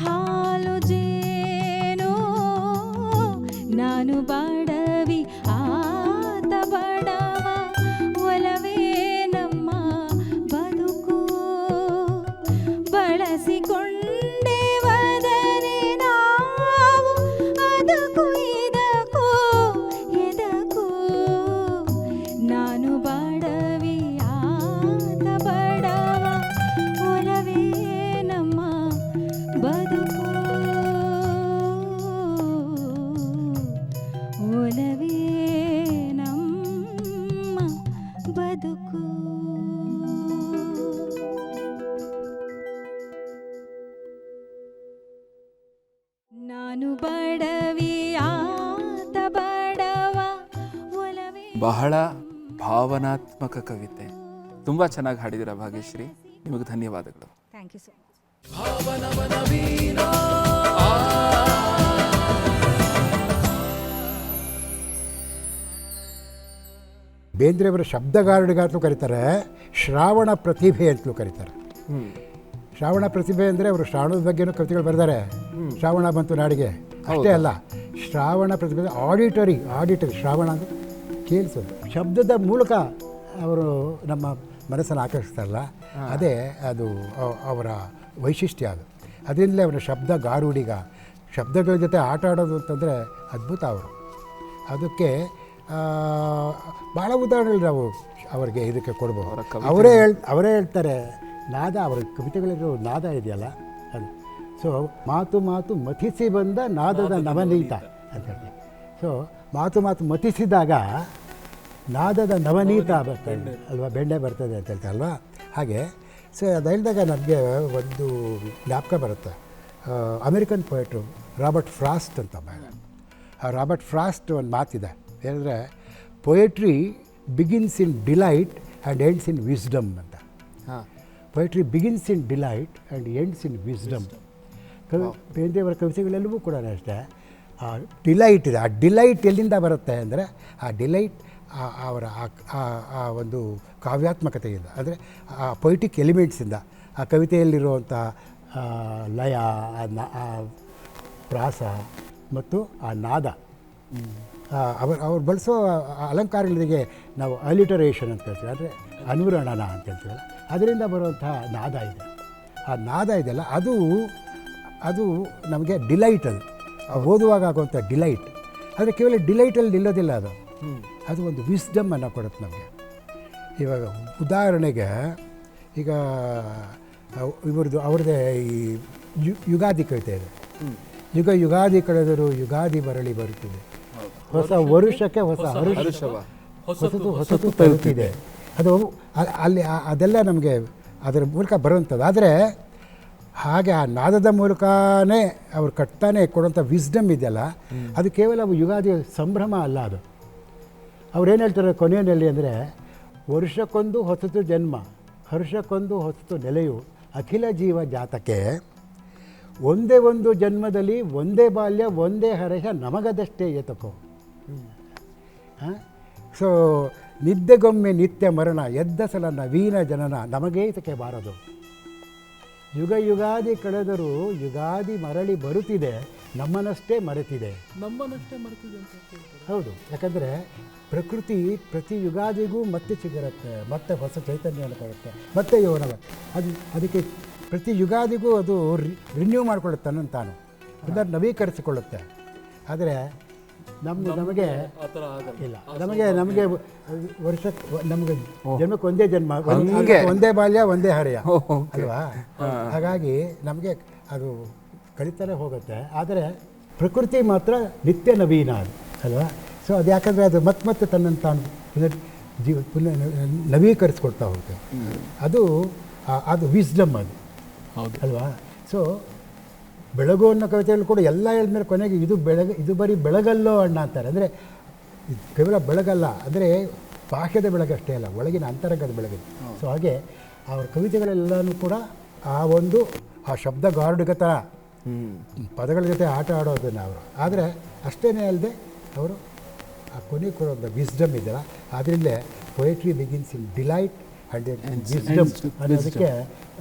ಹಾಲು ಜೇನು ನಾನು ಬಡವಿ ಆತ ಬಡವ ಒಲವೇ ನಮ್ಮ ಬದುಕು ಬಳಸಿಕೊಂಡೇವದರೆ ನಾವು ಅದಕ್ಕೂ ಇದಕ್ಕೂ ಎದಕ್ಕೂ ನಾನು ಬಡವಿ ಆತ ಬಡವ ಒಲವೇ ನಮ್ಮ ಬದುಕು ಒಲವೇ ನಮ್ಮ ಬದುಕು. ನಾನು ಬಡವಿ ಆತ ಬಡವ ಒಲವೇ. ಬಹಳ ಭಾವನಾತ್ಮಕ ಕವಿತೆ. ತುಂಬ ಚೆನ್ನಾಗಿ ಹಾಡಿದಿರ ಭಾಗ್ಯಶ್ರೀ, ನಿಮಗೆ ಧನ್ಯವಾದಗಳು. Thank you so much. ಬೇಂದ್ರೆಯವರ ಶಬ್ದಗಾರಡಿಗ ಅಂತಲೂ ಕರೀತಾರೆ, ಶ್ರಾವಣ ಪ್ರತಿಭೆ ಅಂತಲೂ ಕರೀತಾರೆ. ಶ್ರಾವಣ ಪ್ರತಿಭೆ ಅಂದರೆ ಅವರು ಶ್ರಾವಣದ ಬಗ್ಗೆನೂ ಕವಿತೆಗಳು ಬರೆದಾರೆ. ಶ್ರಾವಣ ಬಂತು ನಾಡಿಗೆ ಅಷ್ಟೇ ಅಲ್ಲ, ಶ್ರಾವಣ ಪ್ರತಿಭೆ ಆಡಿಟರಿ ಶ್ರಾವಣ ಅಂದರೆ ಕೇಳಿಸೋದು, ಶಬ್ದದ ಮೂಲಕ ಅವರು ನಮ್ಮ ಮನಸ್ಸನ್ನು ಆಕರ್ಷಿಸ್ತಾರಲ್ಲ, ಅದೇ ಅದು ಅವರ ವೈಶಿಷ್ಟ್ಯ. ಅದು ಅದರಿಂದಲೇ ಅವರ ಶಬ್ದ ಗಾರುಡಿಗ, ಶಬ್ದಗಳ ಜೊತೆ ಆಟ ಆಡೋದು ಅಂತಂದರೆ ಅದ್ಭುತ ಅವರು. ಅದಕ್ಕೆ ಭಾಳ ಉದಾಹರಣೆಗಳು ನಾವು ಅವರಿಗೆ ಇದಕ್ಕೆ ಕೊಡ್ಬೋದು. ಅವರೇ ಹೇಳ್ತಾರೆ, ನಾದ, ಅವರ ಕವಿತೆಗಳಿರೋ ನಾದ ಇದೆಯಲ್ಲ ಅದು. ಸೊ ಮಾತು ಮಾತು ಮಥಿಸಿ ಬಂದ ನಾದದ ನವನೀತ ಅಂತ ಹೇಳ್ತಾರೆ. ಸೊ ಮಾತು ಮಥಿಸಿದಾಗ ನಾದದ ನವನೀತ ಬರ್ತದೆ ಅಲ್ವಾ, ಬೆಣ್ಣೆ ಬರ್ತದೆ ಅಂತ ಹೇಳ್ತಾರೆ ಅಲ್ವಾ. ಹಾಗೆ ಸೊ ಅದು ಹೇಳಿದಾಗ ನನಗೆ ಒಂದು ಜ್ಞಾಪಕ ಬರುತ್ತೆ. ಅಮೆರಿಕನ್ ಪೊಯೆಟ್ರು ರಾಬರ್ಟ್ ಫ್ರಾಸ್ಟ್ ಅಂತ. ಆ ರಾಬರ್ಟ್ ಫ್ರಾಸ್ಟ್ ಒಂದು ಮಾತಿದೆ, ಏನಂದರೆ poetry begins in delight and ends in wisdom ಅಂತ. Poetry begins in delight and ends in wisdom. ಬೇಂದ್ರೆಯವರ ಕವಿತೆಗಳೆಲ್ಲವೂ ಕೂಡ ಅಷ್ಟೇ ಆ ಡಿಲೈಟ್ ಇದೆ. ಆ ಡಿಲೈಟ್ ಎಲ್ಲಿಂದ ಬರುತ್ತೆ ಅಂದರೆ ಆ ಡಿಲೈಟ್ ಅವರ ಆ ಒಂದು ಕಾವ್ಯಾತ್ಮಕತೆಯಿಂದ, ಅಂದರೆ ಆ ಪೊಯಿಟಿಕ್ ಎಲಿಮೆಂಟ್ಸಿಂದ, ಆ ಕವಿತೆಯಲ್ಲಿರುವಂಥ ಲಯ, ಆ ಪ್ರಾಸ ಮತ್ತು ಆ ನಾದ, ಅವ್ರು ಬಳಸೋ ಅಲಂಕಾರಗಳಿಗೆ ನಾವು ಅಲಿಟರೇಷನ್ ಅಂತ ಹೇಳ್ತೀವಿ, ಅಂದರೆ ಅನುರಣನ ಅಂತ ಹೇಳ್ತೀವಲ್ಲ, ಅದರಿಂದ ಬರುವಂಥ ನಾದ ಇದೆ. ಆ ನಾದ ಇದೆಯಲ್ಲ, ಅದು ನಮಗೆ ಡಿಲೈಟ್. ಅದು ಓದುವಾಗ ಆಗುವಂಥ ಡಿಲೈಟ್. ಆದರೆ ಕೇವಲ ಡಿಲೈಟಲ್ಲಿ ನಿಲ್ಲೋದಿಲ್ಲ, ಅದು ಒಂದು ವಿಸ್ಡಮನ್ನು ಕೊಡುತ್ತೆ ನಮಗೆ. ಇವಾಗ ಉದಾಹರಣೆಗೆ ಈಗ ಅವ್ರದ್ದೇ ಈ ಯುಗಾದಿ ಕವಿತೆ ಇದೆ. ಯುಗಾದಿ ಕಳೆದರೂ ಯುಗಾದಿ ಮರಳಿ ಬರುತ್ತಿದೆ, ಹೊಸ ವರುಷಕ್ಕೆ ಹೊಸ ಹೊಸತು ತರುತ್ತಿದೆ. ಅದು ಅಲ್ಲಿ ಅದೆಲ್ಲ ನಮಗೆ ಅದರ ಮೂಲಕ ಬರುವಂಥದ್ದು. ಆದರೆ ಹಾಗೆ ಆ ನಾದದ ಮೂಲಕನೇ ಅವ್ರು ಕಟ್ತಾನೆ ಕೊಡುವಂಥ ವಿಸ್ಡಮ್ ಇದೆಯಲ್ಲ, ಅದು ಕೇವಲ ಯುಗಾದಿ ಸಂಭ್ರಮ ಅಲ್ಲ. ಅದು ಅವ್ರೇನು ಹೇಳ್ತಾರೆ ಕೊನೆಯಲ್ಲಿ ಅಂದರೆ, ವರ್ಷಕ್ಕೊಂದು ಹೊಸತು ಜನ್ಮ, ಹರ್ಷಕ್ಕೊಂದು ಹೊಸತು ನೆಲೆಯು, ಅಖಿಲ ಜೀವ ಜಾತಕ್ಕೆ ಒಂದೇ ಒಂದು ಜನ್ಮದಲ್ಲಿ ಒಂದೇ ಬಾಲ್ಯ ಒಂದೇ ಹರಷ ನಮಗದಷ್ಟೇ ಏತಕೋ. ಸೊ ನಿದ್ದೆಗೊಮ್ಮೆ ನಿತ್ಯ ಮರಣ, ಎದ್ದ ಸಲ ನವೀನ ಜನನ, ನಮಗೇ ಇದಕ್ಕೆ ಬಾರದು. ಯುಗಾದಿ ಕಳೆದರೂ ಯುಗಾದಿ ಮರಳಿ ಬರುತ್ತಿದೆ, ನಮ್ಮನ್ನಷ್ಟೇ ಮರೆತಿದೆ. ಹೌದು, ಯಾಕಂದರೆ ಪ್ರಕೃತಿ ಪ್ರತಿ ಯುಗಾದಿಗೂ ಮತ್ತೆ ಚಿಗುರುತ್ತೆ, ಮತ್ತೆ ಹೊಸ ಚೈತನ್ಯವನ್ನು ಕೊಡುತ್ತೆ, ಮತ್ತೆ ಯೌವನ. ಅದಕ್ಕೆ ಪ್ರತಿ ಯುಗಾದಿಗೂ ಅದು ರಿನ್ಯೂ ಮಾಡಿಕೊಳ್ಳುತ್ತೆ, ತನ್ನನ್ನು ತಾನು ಅದನ್ನು ನವೀಕರಿಸಿಕೊಳ್ಳುತ್ತೆ. ಆದರೆ ನಮಗೆ ಇಲ್ಲ, ನಮಗೆ ವರ್ಷಕ್ಕೆ ನಮಗೆ ಜನ್ಮಕ್ಕೆ ಒಂದೇ ಜನ್ಮ, ಒಂದೇ ಬಾಲ್ಯ ಒಂದೇ ಹರೆಯ ಅಲ್ವಾ. ಹಾಗಾಗಿ ನಮಗೆ ಅದು ಕಳೀತಾನೆ ಹೋಗುತ್ತೆ. ಆದರೆ ಪ್ರಕೃತಿ ಮಾತ್ರ ನಿತ್ಯ ನವೀನ ಅದು ಅಲ್ವಾ. ಸೊ ಅದು ಯಾಕಂದರೆ ಅದು ಮತ್ತೆ ತನ್ನನ್ನು ತಾನು ಪುನಃ ನವೀಕರಿಸ್ಕೊಳ್ತಾ ಹೋಗುತ್ತೆ. ಅದು ವಿಸ್ಡಮ್ ಅದು ಅಲ್ವಾ. ಸೊ ಬೆಳಗು ಅನ್ನೋ ಕವಿತೆಗಳು ಕೂಡ ಎಲ್ಲ ಹೇಳಿದ್ಮೇಲೆ ಕೊನೆಗೆ ಇದು ಬರೀ ಬೆಳಗಲ್ಲೋ ಅಣ್ಣ ಅಂತಾರೆ. ಅಂದರೆ ಕೇವಲ ಬೆಳಗಲ್ಲ, ಅಂದರೆ ಬಾಹ್ಯದ ಬೆಳಗಷ್ಟೇ ಅಲ್ಲ, ಒಳಗಿನ ಅಂತರಂಗದ ಬೆಳಗಿದೆ. ಸೊ ಹಾಗೆ ಅವರ ಕವಿತೆಗಳೆಲ್ಲನೂ ಕೂಡ ಆ ಶಬ್ದ ಗಾರುಡಿಗತ ಪದಗಳ ಜೊತೆ ಆಟ ಆಡೋದನ್ನು ಅವರು. ಆದರೆ ಅಷ್ಟೇ ಅಲ್ಲದೆ ಅವರು ಆ ಕೊನೆಗೆ ಕೊಡೋದು ವಿಸ್ಡಮ್ ಇದೆಯಲ್ಲ, ಅದರಿಂದಲೇ poetry begins in delight and wisdom ಅನ್ನೋದಕ್ಕೆ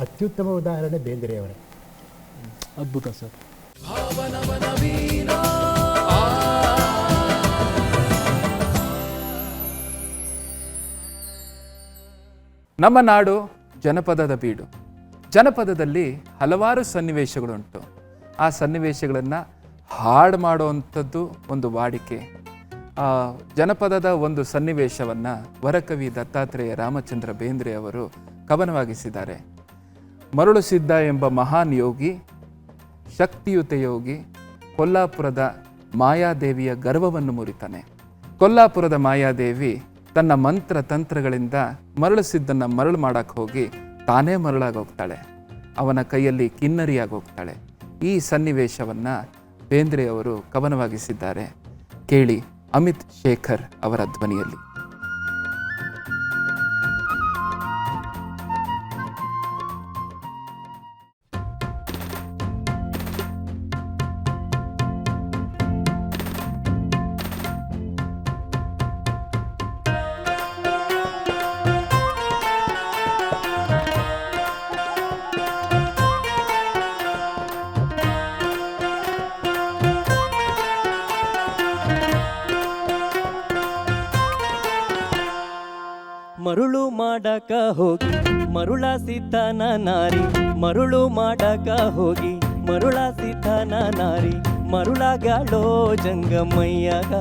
ಅತ್ಯುತ್ತಮ ಉದಾಹರಣೆ ಬೇಂದ್ರೆಯವರೇ. ಅದ್ಭುತ ಸರ್. ನಮ್ಮ ನಾಡು ಜನಪದದ ಬೀಡು. ಜನಪದದಲ್ಲಿ ಹಲವಾರು ಸನ್ನಿವೇಶಗಳುಂಟು. ಆ ಸನ್ನಿವೇಶಗಳನ್ನು ಹಾಡು ಮಾಡುವಂಥದ್ದು ಒಂದು ವಾಡಿಕೆ. ಜನಪದದ ಒಂದು ಸನ್ನಿವೇಶವನ್ನು ವರಕವಿ ದತ್ತಾತ್ರೇಯ ರಾಮಚಂದ್ರ ಬೇಂದ್ರೆ ಅವರು ಕವನವಾಗಿಸಿದ್ದಾರೆ. ಮರುಳು ಸಿದ್ಧ ಎಂಬ ಮಹಾನ್ ಯೋಗಿ, ಶಕ್ತಿಯುತ ಯೋಗಿ, ಕೊಲ್ಲಾಪುರದ ಮಾಯಾದೇವಿಯ ಗರ್ವವನ್ನು ಮುರಿತಾನೆ. ಕೊಲ್ಲಾಪುರದ ಮಾಯಾದೇವಿ ತನ್ನ ಮಂತ್ರ ತಂತ್ರಗಳಿಂದ ಮರಳು ಸಿದ್ಧನ ಮರಳು ಮಾಡಕ್ಕೆ ಹೋಗಿ ತಾನೇ ಮರಳಾಗಿ ಹೋಗ್ತಾಳೆ. ಅವನ ಕೈಯಲ್ಲಿ ಕಿನ್ನರಿಯಾಗಿ ಹೋಗ್ತಾಳೆ. ಈ ಸನ್ನಿವೇಶವನ್ನು ಬೇಂದ್ರೆಯವರು ಕವನವಾಗಿಸಿದ್ದಾರೆ. ಕೇಳಿ ಅಮಿತ್ ಶೇಖರ್ ಅವರ ಧ್ವನಿಯಲ್ಲಿ. ಮರುಳು ಮಾಡಕ ಹೋಗಿ ಮರುಳ ಸಿದ್ಧನ ನಾರಿ, ಮರುಳು ಮಾಡಕ ಹೋಗಿ ಮರುಳ ಸಿದ್ಧನ ನಾರಿ, ಮರುಳಗಾಳೋ ಜಂಗಮಯ್ಯಗ,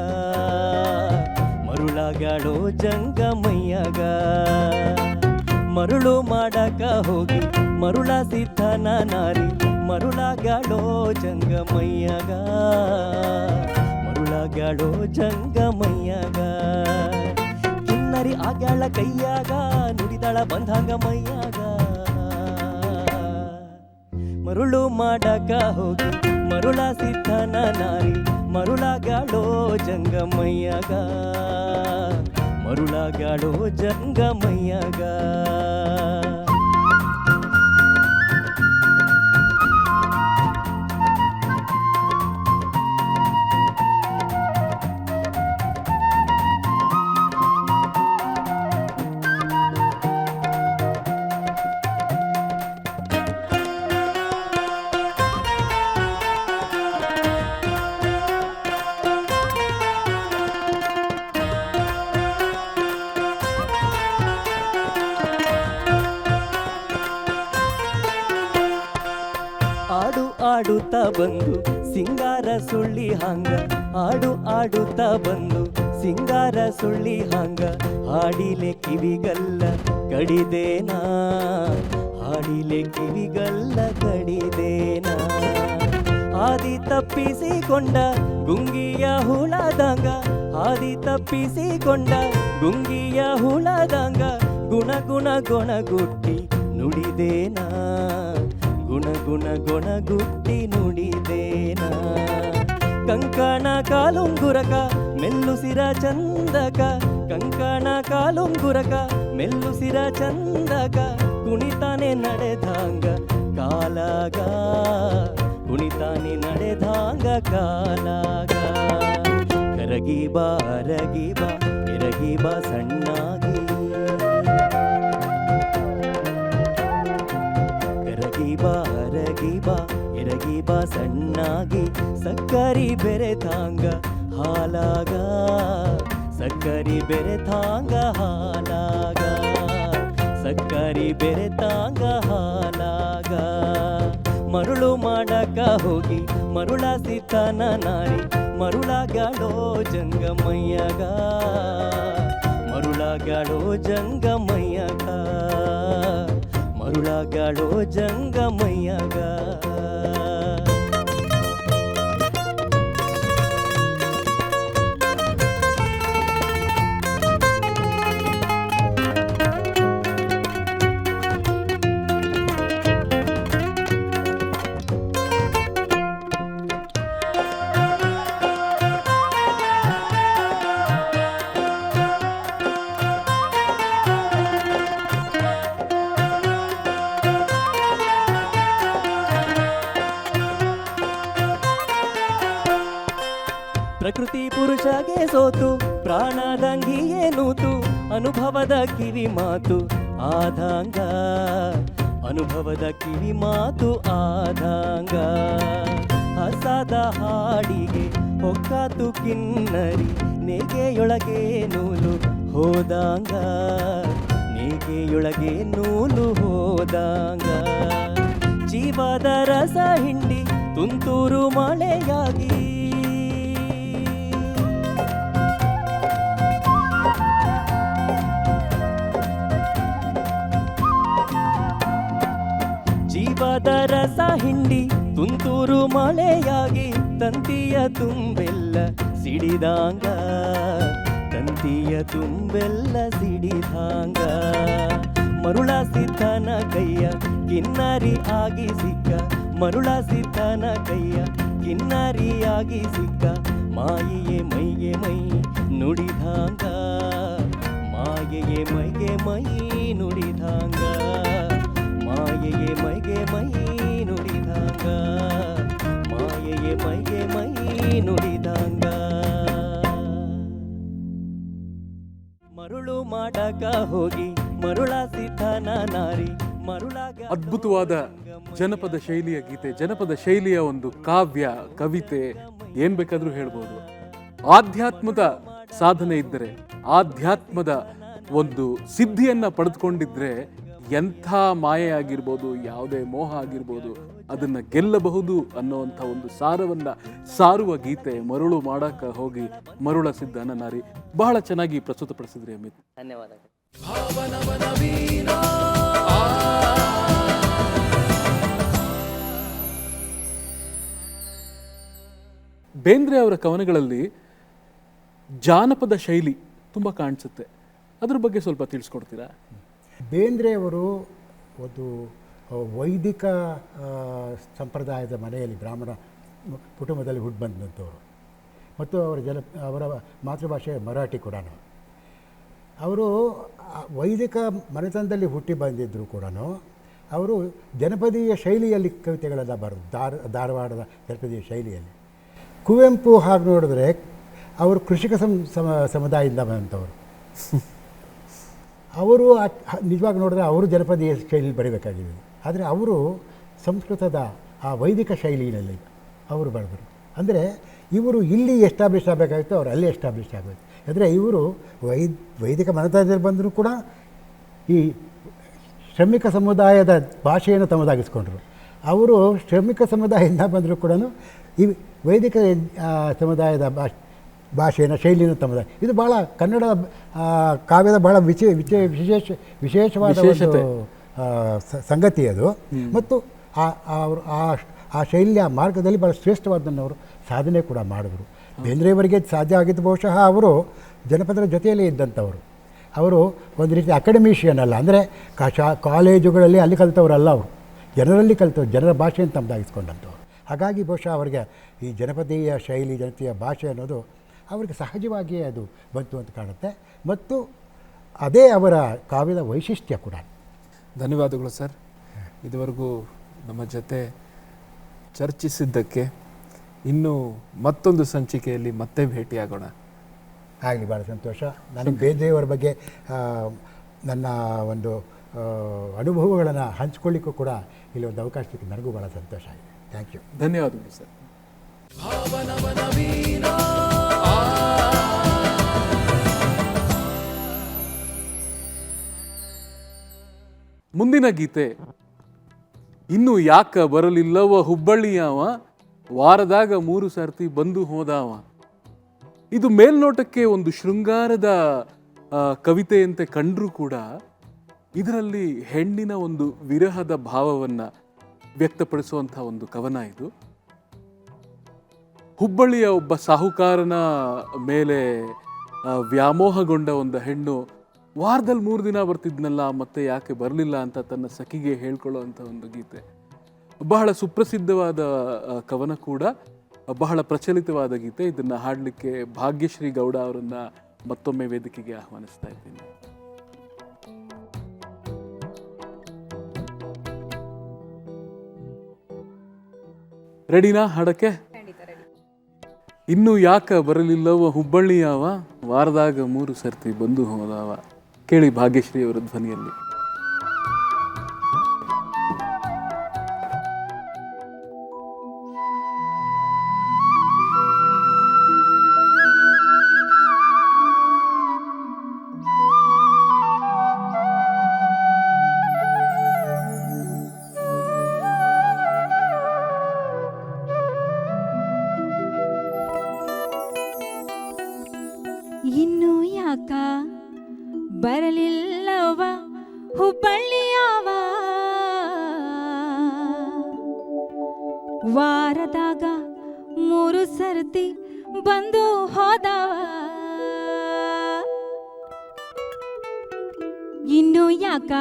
ಮರುಳಗಾಳೋ ಜಂಗಮಯ್ಯಗ. ಮರುಳು ಮಾಡಕ ಹೋಗಿ ಮರುಳ ಸಿದ್ಧನ ನಾರಿ, ಮರುಳಗಾಳೋ ಜಂಗಮಯ್ಯಗ, ಮರುಳಗಾಳೋ ಜಂಗಮಯ್ಯಗ. ಕಿನ್ನರಿ ಆಗ್ಯಾಳ ಕೈಯಾಗ, ನುಡಿದಳ ಬಂದಂಗ ಮೈಯಾಗ. ಮರುಳು ಮಾಡಕ ಹೋಗಿ ಮರುಳ ಸಿದ್ಧನ ನಾರಿ, ಮರುಳಗಾಳೋ ಜಂಗಮಯ್ಯಗ, ಮರುಳಗಾಳೋ ಜಂಗಮಯ್ಯಗ. ಆಡುತ್ತಾ ಬಂದು ಸಿಂಗಾರ ಸುಳ್ಳಿ ಹಾಂಗ, ಆಡು ಆಡುತ್ತಾ ಬಂದು ಸಿಂಗಾರ ಸುಳ್ಳಿ ಹಾಂಗ. ಹಾಡಿಲೆ ಕಿವಿಗಲ್ಲ ಕಡಿದೇನಾ, ಹಾಡಿಲೆ ಕಿವಿಗಲ್ಲ ಕಡಿದೇನಾ. ಆದಿ ತಪ್ಪಿಸಿಕೊಂಡ ಗುಂಗಿಯ ಹುಳದಂಗ, ಆದಿ ತಪ್ಪಿಸಿಕೊಂಡ ಗುಂಗಿಯ ಹುಳದಂಗ. ಗುಣ ಗುಣ ಗೊಣಗುಟ್ಟಿ ನುಡಿದೇನಾ, ಗುಣ ಗುಣ ಗೊಣಗುಟ್ಟಿ ನುಡಿದೇನಾ. ಕಂಕಣ ಕಾಲುಂಗುರಕ ಮೆಲ್ಲುಸಿರ ಚಂದಕ, ಕಂಕಣ ಕಾಲುಂಗುರಕ ಮೆಲ್ಲುಸಿರ ಚಂದಕ. ಕುಣಿತಾನೆ ನಡೆದಾಂಗ ಕಾಲಾಗ, ಕುಣಿತಾನೆ ನಡೆದಾಂಗ ಕಾಲಾಗ. ಕರಗಿ ಬಾ ಅರಗಿ ಬಾ ಎರಗಿ ಬಾ ಸಣ್ಣಾಗಿ, ಕರಗಿ ಬಾ ಅರಗಿ ಬಾ ಎರಗಿ ಬಾ ಸಣ್ಣಾಗಿ. ಸಕ್ಕರಿ ಬೆರೆತಾಂಗ ಹಾಲಾಗ, ಸಕ್ಕರಿ ಬೆರೆತಾಂಗ ಹಾಲಾಗ, ಸಕ್ಕರಿ ಬೆರೆತಾಂಗ ಹಾಲಾಗ. ಮರುಳು ಮಾಡಕ ಹೋಗಿ ಮರುಳ ಸಿದ್ಧನ ನಾರಿ, ಮರುಳಗಾಳೋ ಜಂಗಮಯ್ಯಗ, ಮರುಳಗಾಳೋ ಜಂಗಮಯ್ಯಗ, ಮರುಳಗಾಳೋ ಜಂಗಮಯ್ಯಗ. ಪ್ರಕೃತಿ ಪುರುಷಗೆ ಸೋತು ಪ್ರಾಣದಂಗಿಯೇ ನೂತು, ಅನುಭವದ ಕಿವಿ ಮಾತು ಆದಂಗ, ಅನುಭವದ ಕಿವಿ ಮಾತು ಆದಂಗ ಹಸದ ಹಾಡಿಗೆ ಹೊಕ್ಕಾತು ಕಿನ್ನರಿ ನೇಗೆಯೊಳಗೆ ನೂಲು ಹೋದಂಗ ನೇಗೆಯೊಳಗೆ ನೂಲು ಹೋದಂಗ ಜೀವದ ರಸ ಹಿಂಡಿ ತುಂತುರು ಮಳೆಯಾಗಿ ಜೀವದ ರಸ ಹಿಂಡಿ ತುಂತುರು ಮಳೆಯಾಗಿ ತಂತಿಯ ತುಂಬೆಲ್ಲ ಸಿಡಿದಾಂಗ ತಂತಿಯ ತುಂಬೆಲ್ಲ ಸಿಡಿದಾಂಗ ಮರುಳ ಸಿದ್ಧನ ಕೈಯ ಕಿನ್ನರಿ ಆಗಿ ಸಿಕ್ಕ ಮರುಳ ಸಿದ್ಧನ ಕೈಯ ಕಿನ್ನರಿ ಆಗಿ ಸಿಕ್ಕ ಮಾಯೆಯೇ ಮೈಗೆ ಮೈ ನುಡಿದಾಂಗ ಮಾಯೆಯೇ ಮೈಗೆ ಮೈ ನುಡಿದಾಂಗ ಮಾಯೆಯೇ ಮೈಗೆ ಮೈ ನುಡಿದಾಂಗ ಮಾಯೆಯೇ ಮೈಗೆ ಮೈ ನುಡಿದಾಂಗ ಮರುಳು ಮಾಡಕ ಹೋಗಿ ಮರುಳ ಸಿದ್ಧನ ನಾರಿ ಮರುಳಾಗ ಅದ್ಭುತವಾದ ಜನಪದ ಶೈಲಿಯ ಗೀತೆ, ಜನಪದ ಶೈಲಿಯ ಒಂದು ಕಾವ್ಯ, ಕವಿತೆ, ಏನ್ ಬೇಕಾದ್ರೂ ಹೇಳ್ಬೋದು. ಆಧ್ಯಾತ್ಮದ ಸಾಧನೆ ಇದ್ದರೆ, ಆಧ್ಯಾತ್ಮದ ಒಂದು ಸಿದ್ಧಿಯನ್ನ ಪಡೆದುಕೊಂಡಿದ್ರೆ ಎಂಥ ಮಾಯೆ ಆಗಿರ್ಬೋದು, ಯಾವುದೇ ಮೋಹ ಆಗಿರ್ಬೋದು, ಅದನ್ನ ಗೆಲ್ಲಬಹುದು ಅನ್ನೋವಂಥ ಒಂದು ಸಾರವನ್ನ ಸಾರುವ ಗೀತೆ ಮರುಳು ಮಾಡಕ ಹೋಗಿ ಮರುಳ ಸಿದ್ಧನ ನಾರಿ. ಬಹಳ ಚೆನ್ನಾಗಿ ಪ್ರಸ್ತುತಪಡಿಸಿದ್ರಿ ಅಮಿತ್. ಧನ್ಯವಾದಗಳು. ಬೇಂದ್ರೆ ಅವರ ಕವನಗಳಲ್ಲಿ ಜಾನಪದ ಶೈಲಿ ತುಂಬ ಕಾಣಿಸುತ್ತೆ. ಅದ್ರ ಬಗ್ಗೆ ಸ್ವಲ್ಪ ತಿಳಿಸ್ಕೊಡ್ತೀರಾ? ಬೇಂದ್ರೆಯವರು ಒಂದು ವೈದಿಕ ಸಂಪ್ರದಾಯದ ಮನೆಯಲ್ಲಿ ಬ್ರಾಹ್ಮಣ ಕುಟುಂಬದಲ್ಲಿ ಹುಟ್ಟು ಬಂದಂಥವರು ಮತ್ತು ಅವರ ಮಾತೃಭಾಷೆ ಮರಾಠಿ ಕೂಡ. ಅವರು ವೈದಿಕ ಮನೆತನದಲ್ಲಿ ಹುಟ್ಟಿ ಬಂದಿದ್ದರೂ ಕೂಡ ಅವರು ಜನಪದೀಯ ಶೈಲಿಯಲ್ಲಿ ಕವಿತೆಗಳೆಲ್ಲ ಬರೋದು, ಧಾರವಾಡದ ಜನಪದೀಯ ಶೈಲಿಯಲ್ಲಿ. ಕುವೆಂಪು ಹಾಗೆ ನೋಡಿದ್ರೆ ಅವರು ಕೃಷಿಕ ಸಮುದಾಯದಿಂದ ಬಂದಂಥವರು. ಅವರು ನಿಜವಾಗಿ ನೋಡಿದ್ರೆ ಅವರು ಜನಪದೀಯ ಶೈಲಿಯಲ್ಲಿ ಬರೀಬೇಕಾಗಿದೆ. ಆದರೆ ಅವರು ಸಂಸ್ಕೃತದ ಆ ವೈದಿಕ ಶೈಲಿಯಲ್ಲಿ ಅವರು ಬರೆದರು. ಅಂದರೆ ಇವರು ಇಲ್ಲಿ ಎಸ್ಟಾಬ್ಲಿಷ್ ಆಗಬೇಕಾಗಿತ್ತು, ಅವರು ಅಲ್ಲಿ ಎಸ್ಟಾಬ್ಲಿಷ್ ಆಗಬೇಕು. ಅಂದರೆ ಇವರು ವೈದಿಕ ಮನೆತನದಲ್ಲಿ ಬಂದರೂ ಕೂಡ ಈ ಶ್ರಮಿಕ ಸಮುದಾಯದ ಭಾಷೆಯನ್ನು ತಮ್ಮದಾಗಿಸ್ಕೊಂಡ್ರು. ಅವರು ಶ್ರಮಿಕ ಸಮುದಾಯದಿಂದ ಬಂದರೂ ಕೂಡ ಈ ವೈದಿಕ ಸಮುದಾಯದ ಭಾಷೆಯನ್ನು ಶೈಲಿಯನ್ನು ತಮ್ಮದ. ಇದು ಭಾಳ ಕನ್ನಡ ಕಾವ್ಯದ ಭಾಳ ವಿಶೇಷವಾದ ಒಂದು ಸಂಗತಿ ಅದು. ಮತ್ತು ಆ ಶೈಲಿಯ ಮಾರ್ಗದಲ್ಲಿ ಭಾಳ ಶ್ರೇಷ್ಠವಾದನ್ನು ಅವರು ಸಾಧನೆ ಕೂಡ ಮಾಡಿದ್ರು. ಬೇಂದ್ರೆಯವರಿಗೆ ಸಾಧ್ಯ ಆಗಿದ್ದು ಬಹುಶಃ ಅವರು ಜನಪದರ ಜೊತೆಯಲ್ಲೇ ಇದ್ದಂಥವರು. ಅವರು ಒಂದು ರೀತಿ ಅಕಾಡೆಮಿಷಿಯನ್ ಅಲ್ಲ, ಅಂದರೆ ಕಾಲೇಜುಗಳಲ್ಲಿ ಅಲ್ಲಿ ಕಲಿತವರಲ್ಲ, ಅವರು ಜನರಲ್ಲಿ ಕಲಿತವ್ರು, ಜನರ ಭಾಷೆಯನ್ನು ತಮ್ಮದಾಗಿಸ್ಕೊಂಡಂಥವ್ರು. ಹಾಗಾಗಿ ಬಹುಶಃ ಅವರಿಗೆ ಈ ಜನಪದೀಯ ಶೈಲಿ, ಜನಪದೀಯ ಭಾಷೆ ಅನ್ನೋದು ಅವರಿಗೆ ಸಹಜವಾಗಿಯೇ ಅದು ಬಂತು ಅಂತ ಕಾಣುತ್ತೆ. ಮತ್ತು ಅದೇ ಅವರ ಕಾವ್ಯದ ವೈಶಿಷ್ಟ್ಯ ಕೂಡ. ಧನ್ಯವಾದಗಳು ಸರ್, ಇದುವರೆಗೂ ನಮ್ಮ ಜೊತೆ ಚರ್ಚಿಸಿದ್ದಕ್ಕೆ. ಇನ್ನೂ ಮತ್ತೊಂದು ಸಂಚಿಕೆಯಲ್ಲಿ ಮತ್ತೆ ಭೇಟಿಯಾಗೋಣ. ಆಗಲಿ, ಭಾಳ ಸಂತೋಷ. ನನಗೆ ಬೇಂದ್ರೆಯವರ ಬಗ್ಗೆ ನನ್ನ ಒಂದು ಅನುಭವಗಳನ್ನು ಹಂಚ್ಕೊಳ್ಳಿಕ್ಕೂ ಕೂಡ ಇಲ್ಲಿ ಒಂದು ಅವಕಾಶ ಸಿಕ್ಕಿದ್ದು ನನಗೂ ಭಾಳ ಸಂತೋಷ ಆಗಿದೆ. Thank you. ಧನ್ಯವಾದಗಳು ಸರ್. ಮುಂದಿನ ಗೀತೆ, ಇನ್ನು ಯಾಕ ಬರಲಿಲ್ಲವ ಹುಬ್ಬಳ್ಳಿಯವ, ವಾರದಾಗ 3 ಸರ್ತಿ ಬಂದು ಹೋದಾವ. ಇದು ಮೇಲ್ನೋಟಕ್ಕೆ ಒಂದು ಶೃಂಗಾರದ ಕವಿತೆಯಂತೆ ಕಂಡ್ರೂ ಕೂಡ ಇದರಲ್ಲಿ ಹೆಣ್ಣಿನ ಒಂದು ವಿರಹದ ಭಾವವನ್ನು ವ್ಯಕ್ತಪಡಿಸುವಂಥ ಒಂದು ಕವನ ಇದು. ಹುಬ್ಬಳ್ಳಿಯ ಒಬ್ಬ ಸಾಹುಕಾರನ ಮೇಲೆ ವ್ಯಾಮೋಹಗೊಂಡ ಒಂದು ಹೆಣ್ಣು ವಾರದಲ್ಲಿ 3 ದಿನ ಬರ್ತಿದ್ನಲ್ಲ, ಮತ್ತೆ ಯಾಕೆ ಬರಲಿಲ್ಲ ಅಂತ ತನ್ನ ಸಖಿಗೆ ಹೇಳ್ಕೊಳ್ಳುವಂಥ ಒಂದು ಗೀತೆ. ಬಹಳ ಸುಪ್ರಸಿದ್ಧವಾದ ಕವನ ಕೂಡ, ಬಹಳ ಪ್ರಚಲಿತವಾದ ಗೀತೆ. ಇದನ್ನು ಹಾಡಲಿಕ್ಕೆ ಭಾಗ್ಯಶ್ರೀ ಗೌಡ ಅವರನ್ನ ಮತ್ತೊಮ್ಮೆ ವೇದಿಕೆಗೆ ಆಹ್ವಾನಿಸ್ತಾ ಇದ್ದೀನಿ. ರೆಡಿನಾ ಹಾಡಕ್ಕೆ? ಇನ್ನು ಯಾಕ ಬರಲಿಲ್ಲವ ಹುಬ್ಬಳ್ಳಿಯವ, ವಾರದಾಗ 3 ಸರ್ತಿ ಬಂದು ಹೋದವ. ಕೇಳಿ ಭಾಗ್ಯಶ್ರೀ ಅವರ ಧ್ವನಿಯಲ್ಲಿ. ಸರ್ತಿ ಬಂದು ಹೋದವ ಇನ್ನು ಯಾಕ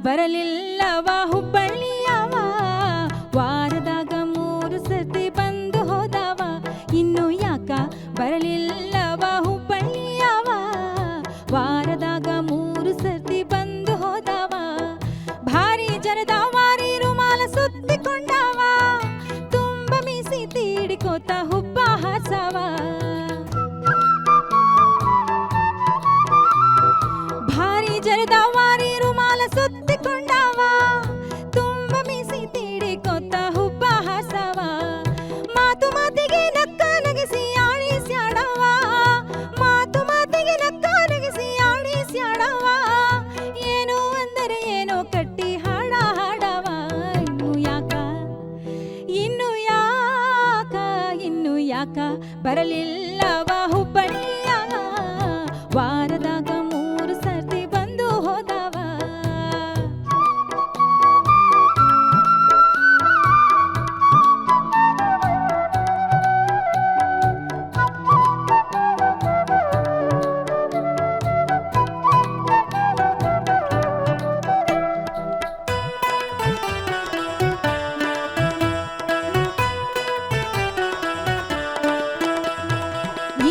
ಬರಲಿಲ್ಲವ ಹುಬ್ಬಳ್ಳಿಯವ ವಾರದಾಗ 3 ಸರ್ತಿ ಬಂದು ಹೋದವ ಇನ್ನು ಯಾಕ ಬರಲಿಲ್ಲವ ಹುಬ್ಬಳ್ಳಿಯವ ವಾರದಾಗ 3 ಸರ್ತಿ ಬಂದು ಹೋದವ ಭಾರಿ ಜರದ ಮಾರಿ ರುಮಾಲ ಸುತ್ತಿಕೊಂಡವ ತುಂಬ ಮೀಸಿ ತೀಡಿಕೋತ ಹುಬ್ಬ ಹಾಸವ ಭಾರಿ ಜರದ ಮಾರಿ ರುಮಾಲ ಸುತ್ತಿಕೊಂಡವ ತುಂಬ ಮೀಸಿ ತೀಡಿಕೋತ ಹುಬ್ಬ ಹಾಸವ ಮಾತು ಮಾತಿಗೆ ನಕ್ಕ ನಗಿಸಿ ಆಡಿಸ್ಯಾಡವ ಮಾತು ಮಾತಿಗೆ ನಕ್ಕ ನಗಿಸಿ ಆಡಿಸ್ಯಾಡವ ಏನು ಅಂದರೆ ಏನೋ ಕಟ್ಟಿ ಹಾಡ ಹಾಡವ ಇನ್ನು ಯಾಕ ಬರಲಿಲ್ಲವ ಹುಬ್ಬಳ್ಳಿಯ ವಾರದಾಗ 3 ಸರ್ತಿ ಬಂದು ಹೋದವ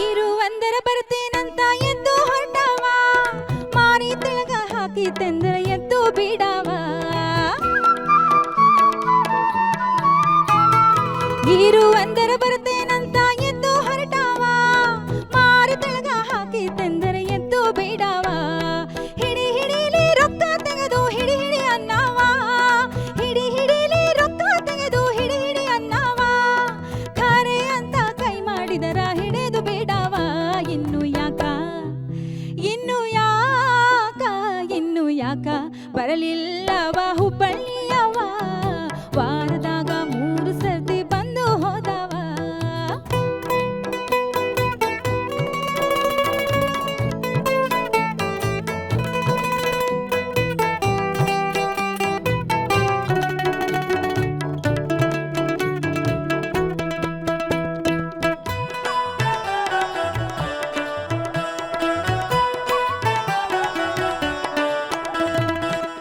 ಇರುವಂದರ ಬರ್ತೇನಂತ ಎದ್ದು ಹೊರಟವ ಮಾರಿ ತೆಳಗ ಹಾಕಿತೆಂದರ ಎದ್ದು ಬಿಡವ ಇರುವಂದರ ಬರ್ತೇನಂತ ಎದ್ದು ಹೊರಟವ ಮಾರಿ ತೆಳಗ ಹಾಕಿತೆಂದರ ಎದ್ದು ಬಿಡವ ಹಿಡಿ ಹಿಡಿಲಿ ರೊಕ್ಕ ತೆಗೆದು ಹಿಡಿ ಹಿಡಿ ಅನ್ನವ ಹಿಡಿ ಹಿಡಿಲಿ ರೊಕ್ಕ ತೆಗೆದು ಹಿಡಿ ಹಿಡಿ ಅನ್ನವ ಖರೆ ಅಂತ ಕೈ ಮಾಡಿದರ ಹಿಡಿದು ಬಿಡವ ಇನ್ನು ಯಾಕ ಬರಲಿಲ್ಲವ ಹುಬ್ಬಳ್ಳಿಯವ ವಾರದಾಗ 3 ಸರ್ತಿ ಬಂದು ಹೋದವ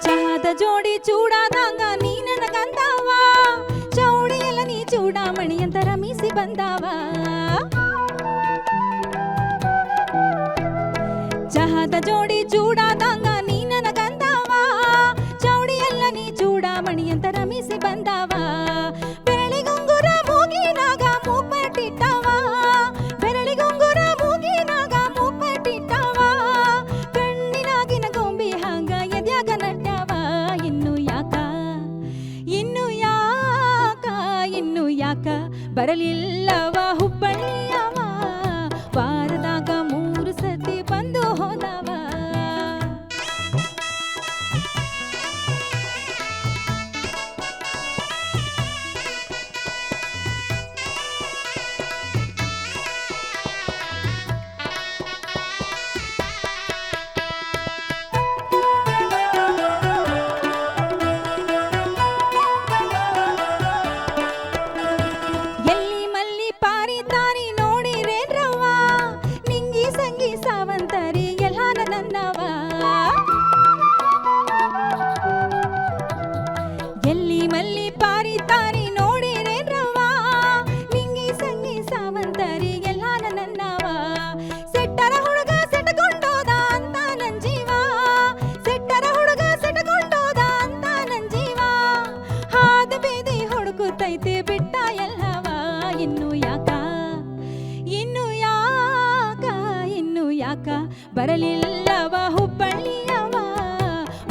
ಚಹಾದ ಜೋಡಿ ಚೂಡಾದಂಗ ನೀ ನನಗಂದವ ಚೌಡಿಯಲ್ಲ ನೀ ಚೂಡಾಮಣಿ ಅಂತ ರಮಿಸಿ ಬಂದವ ಚಹಾದ ಜೋಡಿ ಚೂಡಾದಂಗ ನೀ ನನಗಂದವ ಚೌಡಿಯಲ್ಲ ನೀ ಚೂಡಾಮಣಿ ಅಂತ ರಮಿಸಿ ಬಂದವ ಬೆರಳಿಗುಂಗುರ ಮೂಗಿನಾಗ ಮೂಪಟ್ಟಿಟ್ಟವ ಬೆರಳಿಗುಂಗುರ ಮೂಗಿನಾಗ ಮೂಪಟ್ಟಿಟ್ಟವ ಕಣ್ಣಿನಾಗಿನ ಗೊಂಬಿ ಹಂಗ ಎದ್ಯಾಗ ನಟ್ಯವ ಇನ್ನು ಯಾಕ ಬರಲಿಲ್ಲವ ಹುಬ್ಬಳ್ಳಿಯವ ವಾರದಾಗ 3 ಸರ್ತಿ ಬಂದು ಹೋದವ ಎಲ್ಲಿ ಮಲ್ಲಿ ಪಾರಿ ತಾರಿ ನೋಡಿರೇನ್ರವ್ವ ನಿಂಗಿ ಸಂಗಿ ಸಾವಂತರಿ ಎಲ್ಲಾನ ನನ್ನವ ಎಲ್ಲಿ ಮಲ್ಲಿ ಪಾರಿ ತಾರಿ ನೋಡಿರೇನ್ರವ್ವ ನಿಂಗಿ ಸಂಗಿ ಸಾವಂತರಿ ಎಲ್ಲಾನ ನನ್ನವ ಸೆಟ್ಟರ ಹುಡುಗ ಸೆಟಕೊಂಡೋದ ಅಂತ ನನ್ ಜೀವ ಸೆಟ್ಟರ ಹುಡುಗ ಸೆಟಕೊಂಡೋದ ಅಂತ ನನ್ ಜೀವ ಹಾದ ಬೇದಿ ಹುಡುಕುತ್ತೈತೆ ಬಿಟ್ಟ ಎಲ್ಲವ ಇನ್ನು ಯಾಕ ಬರಲಿಲ್ಲವ ಹುಬ್ಬಳ್ಳಿಯವ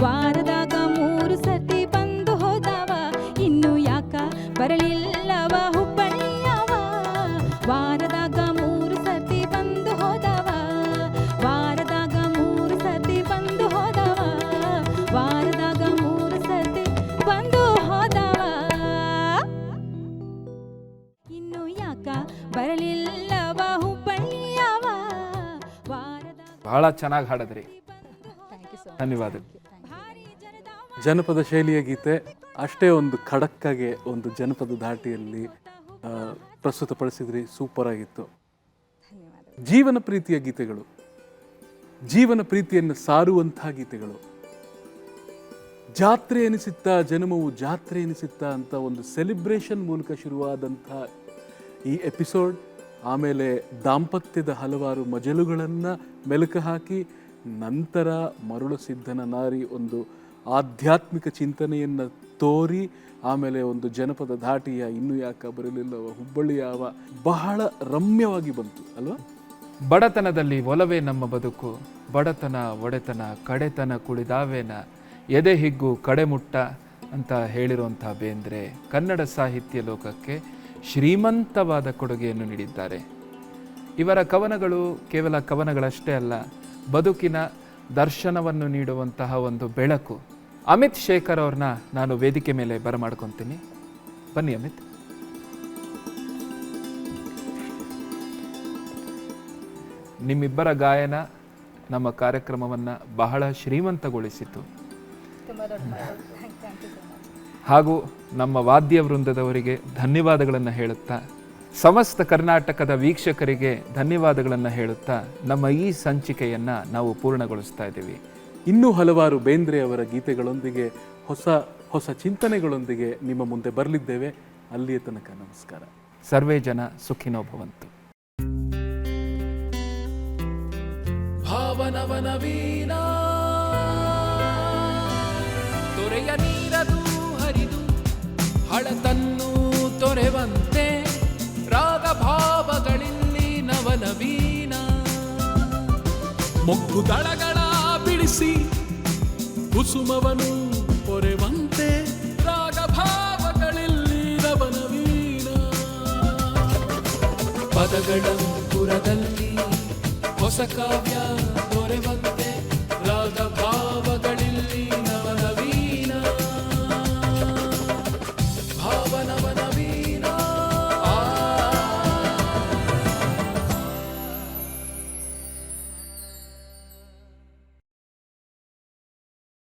ವಾರದಾಗ 3 ಸರ್ತಿ ಬಂದು ಹೋದವ ಇನ್ನು ಯಾಕ ಬರಲಿಲ್ಲವ ಹುಬ್ಬಳ್ಳಿಯವ ವಾರದಾಗ 3 ಸರ್ತಿ ಬಂದು ಹೋದವ ವಾರದಾಗ 3 ಸರ್ತಿ ಬಂದು ಹೋದವ ವಾರದಾಗ 3 ಸರ್ತಿ ಬಂದು ಹೋದವ ಇನ್ನು ಯಾಕ ಬರಲಿಲ್ಲವ ಹುಬ್ಬಳ್ಳಿಯವ ವಾರದ ಬಹಳ ಚೆನ್ನಾಗಿ ಹಾಡಿದ್ರಿ. ಧನ್ಯವಾದಗಳು. ಜನಪದ ಶೈಲಿಯ ಗೀತೆ ಅಷ್ಟೇ ಒಂದು ಖಡಕ್ಕಾಗಿ ಒಂದು ಜನಪದ ಧಾಟಿಯಲ್ಲಿ ಪ್ರಸ್ತುತಪಡಿಸಿದ್ರಿ, ಸೂಪರ್ ಆಗಿತ್ತು. ಜೀವನ ಪ್ರೀತಿಯ ಗೀತೆಗಳು, ಜೀವನ ಪ್ರೀತಿಯನ್ನು ಸಾರುವಂಥ ಗೀತೆಗಳು, ಜಾತ್ರೆ ಎನಿಸುತ್ತಾ ಜನ್ಮವು ಜಾತ್ರೆ ಎನಿಸುತ್ತಾ ಅಂತ ಒಂದು ಸೆಲಿಬ್ರೇಷನ್ ಮೂಲಕ ಶುರುವಾದಂಥ ಈ ಎಪಿಸೋಡ್, ಆಮೇಲೆ ದಾಂಪತ್ಯದ ಹಲವಾರು ಮಜಲುಗಳನ್ನು ಮೆಲುಕು ಹಾಕಿ ನಂತರ ಮರುಳು ಸಿದ್ಧನ ನಾರಿ ಒಂದು ಆಧ್ಯಾತ್ಮಿಕ ಚಿಂತನೆಯನ್ನು ತೋರಿ ಆಮೇಲೆ ಒಂದು ಜನಪದ ಧಾಟಿಯ ಇನ್ನು ಯಾಕ ಬರಲಿಲ್ಲವ ಹುಬ್ಬಳ್ಳಿ ಯಾವ ಬಹಳ ರಮ್ಯವಾಗಿ ಬಂತು ಅಲ್ವಾ? ಬಡತನದಲ್ಲಿ ಒಲವೇ ನಮ್ಮ ಬದುಕು, ಬಡತನ ಒಡೆತನ ಕಡೆತನ ಕುಳಿದಾವೇನ ಎದೆ ಹಿಗ್ಗು ಕಡೆಮುಟ್ಟ ಅಂತ ಹೇಳಿರುವಂಥ ಬೇಂದ್ರೆ ಕನ್ನಡ ಸಾಹಿತ್ಯ ಲೋಕಕ್ಕೆ ಶ್ರೀಮಂತವಾದ ಕೊಡುಗೆಯನ್ನು ನೀಡಿದ್ದಾರೆ. ಇವರ ಕವನಗಳು ಕೇವಲ ಕವನಗಳಷ್ಟೇ ಅಲ್ಲ, ಬದುಕಿನ ದರ್ಶನವನ್ನು ನೀಡುವಂತಹ ಒಂದು ಬೆಳಕು. ಅಮಿತ್ ಶೇಖರ್ ಅವ್ರನ್ನ ನಾನು ವೇದಿಕೆ ಮೇಲೆ ಬರಮಾಡ್ಕೊತೀನಿ. ಬನ್ನಿ ಅಮಿತ್. ನಿಮ್ಮಿಬ್ಬರ ಗಾಯನ ನಮ್ಮ ಕಾರ್ಯಕ್ರಮವನ್ನು ಬಹಳ ಶ್ರೀಮಂತಗೊಳಿಸಿತು. ಹಾಗೂ ನಮ್ಮ ವಾದ್ಯ ವೃಂದದವರಿಗೆ ಧನ್ಯವಾದಗಳನ್ನು ಹೇಳುತ್ತಾ, ಸಮಸ್ತ ಕರ್ನಾಟಕದ ವೀಕ್ಷಕರಿಗೆ ಧನ್ಯವಾದಗಳನ್ನು ಹೇಳುತ್ತಾ ನಮ್ಮ ಈ ಸಂಚಿಕೆಯನ್ನು ನಾವು ಪೂರ್ಣಗೊಳಿಸ್ತಾ ಇದ್ದೀವಿ. ಇನ್ನೂ ಹಲವಾರು ಬೇಂದ್ರೆ ಅವರ ಗೀತೆಗಳೊಂದಿಗೆ ಹೊಸ ಹೊಸ ಚಿಂತನೆಗಳೊಂದಿಗೆ ನಿಮ್ಮ ಮುಂದೆ ಬರಲಿದ್ದೇವೆ. ಅಲ್ಲಿಯ ತನಕ ನಮಸ್ಕಾರ. ಸರ್ವೇ ಜನ ಸುಖಿನೋ ಭವಂತು. ಭಾವನವನವೀನ ತೊರೆಯ ನೀರದು ಹರಿದು ಹಳತನ್ನು ತೊರೆವಂತೆ ರಾಗ ಭಾವಗಳಿಲ್ಲಿ ನವನವೀನ ಮೊಗ್ಗು ದಳಗಳ ಬಿಡಿಸಿ ಕುಸುಮವನು ಪೊರೆವಂತೆ ರಾಗ ಭಾವಗಳಿಲ್ಲಿ ನವನವೀನ ಪದಗಳ ಪುರದಲ್ಲಿ ಹೊಸ ಕಾವ್ಯ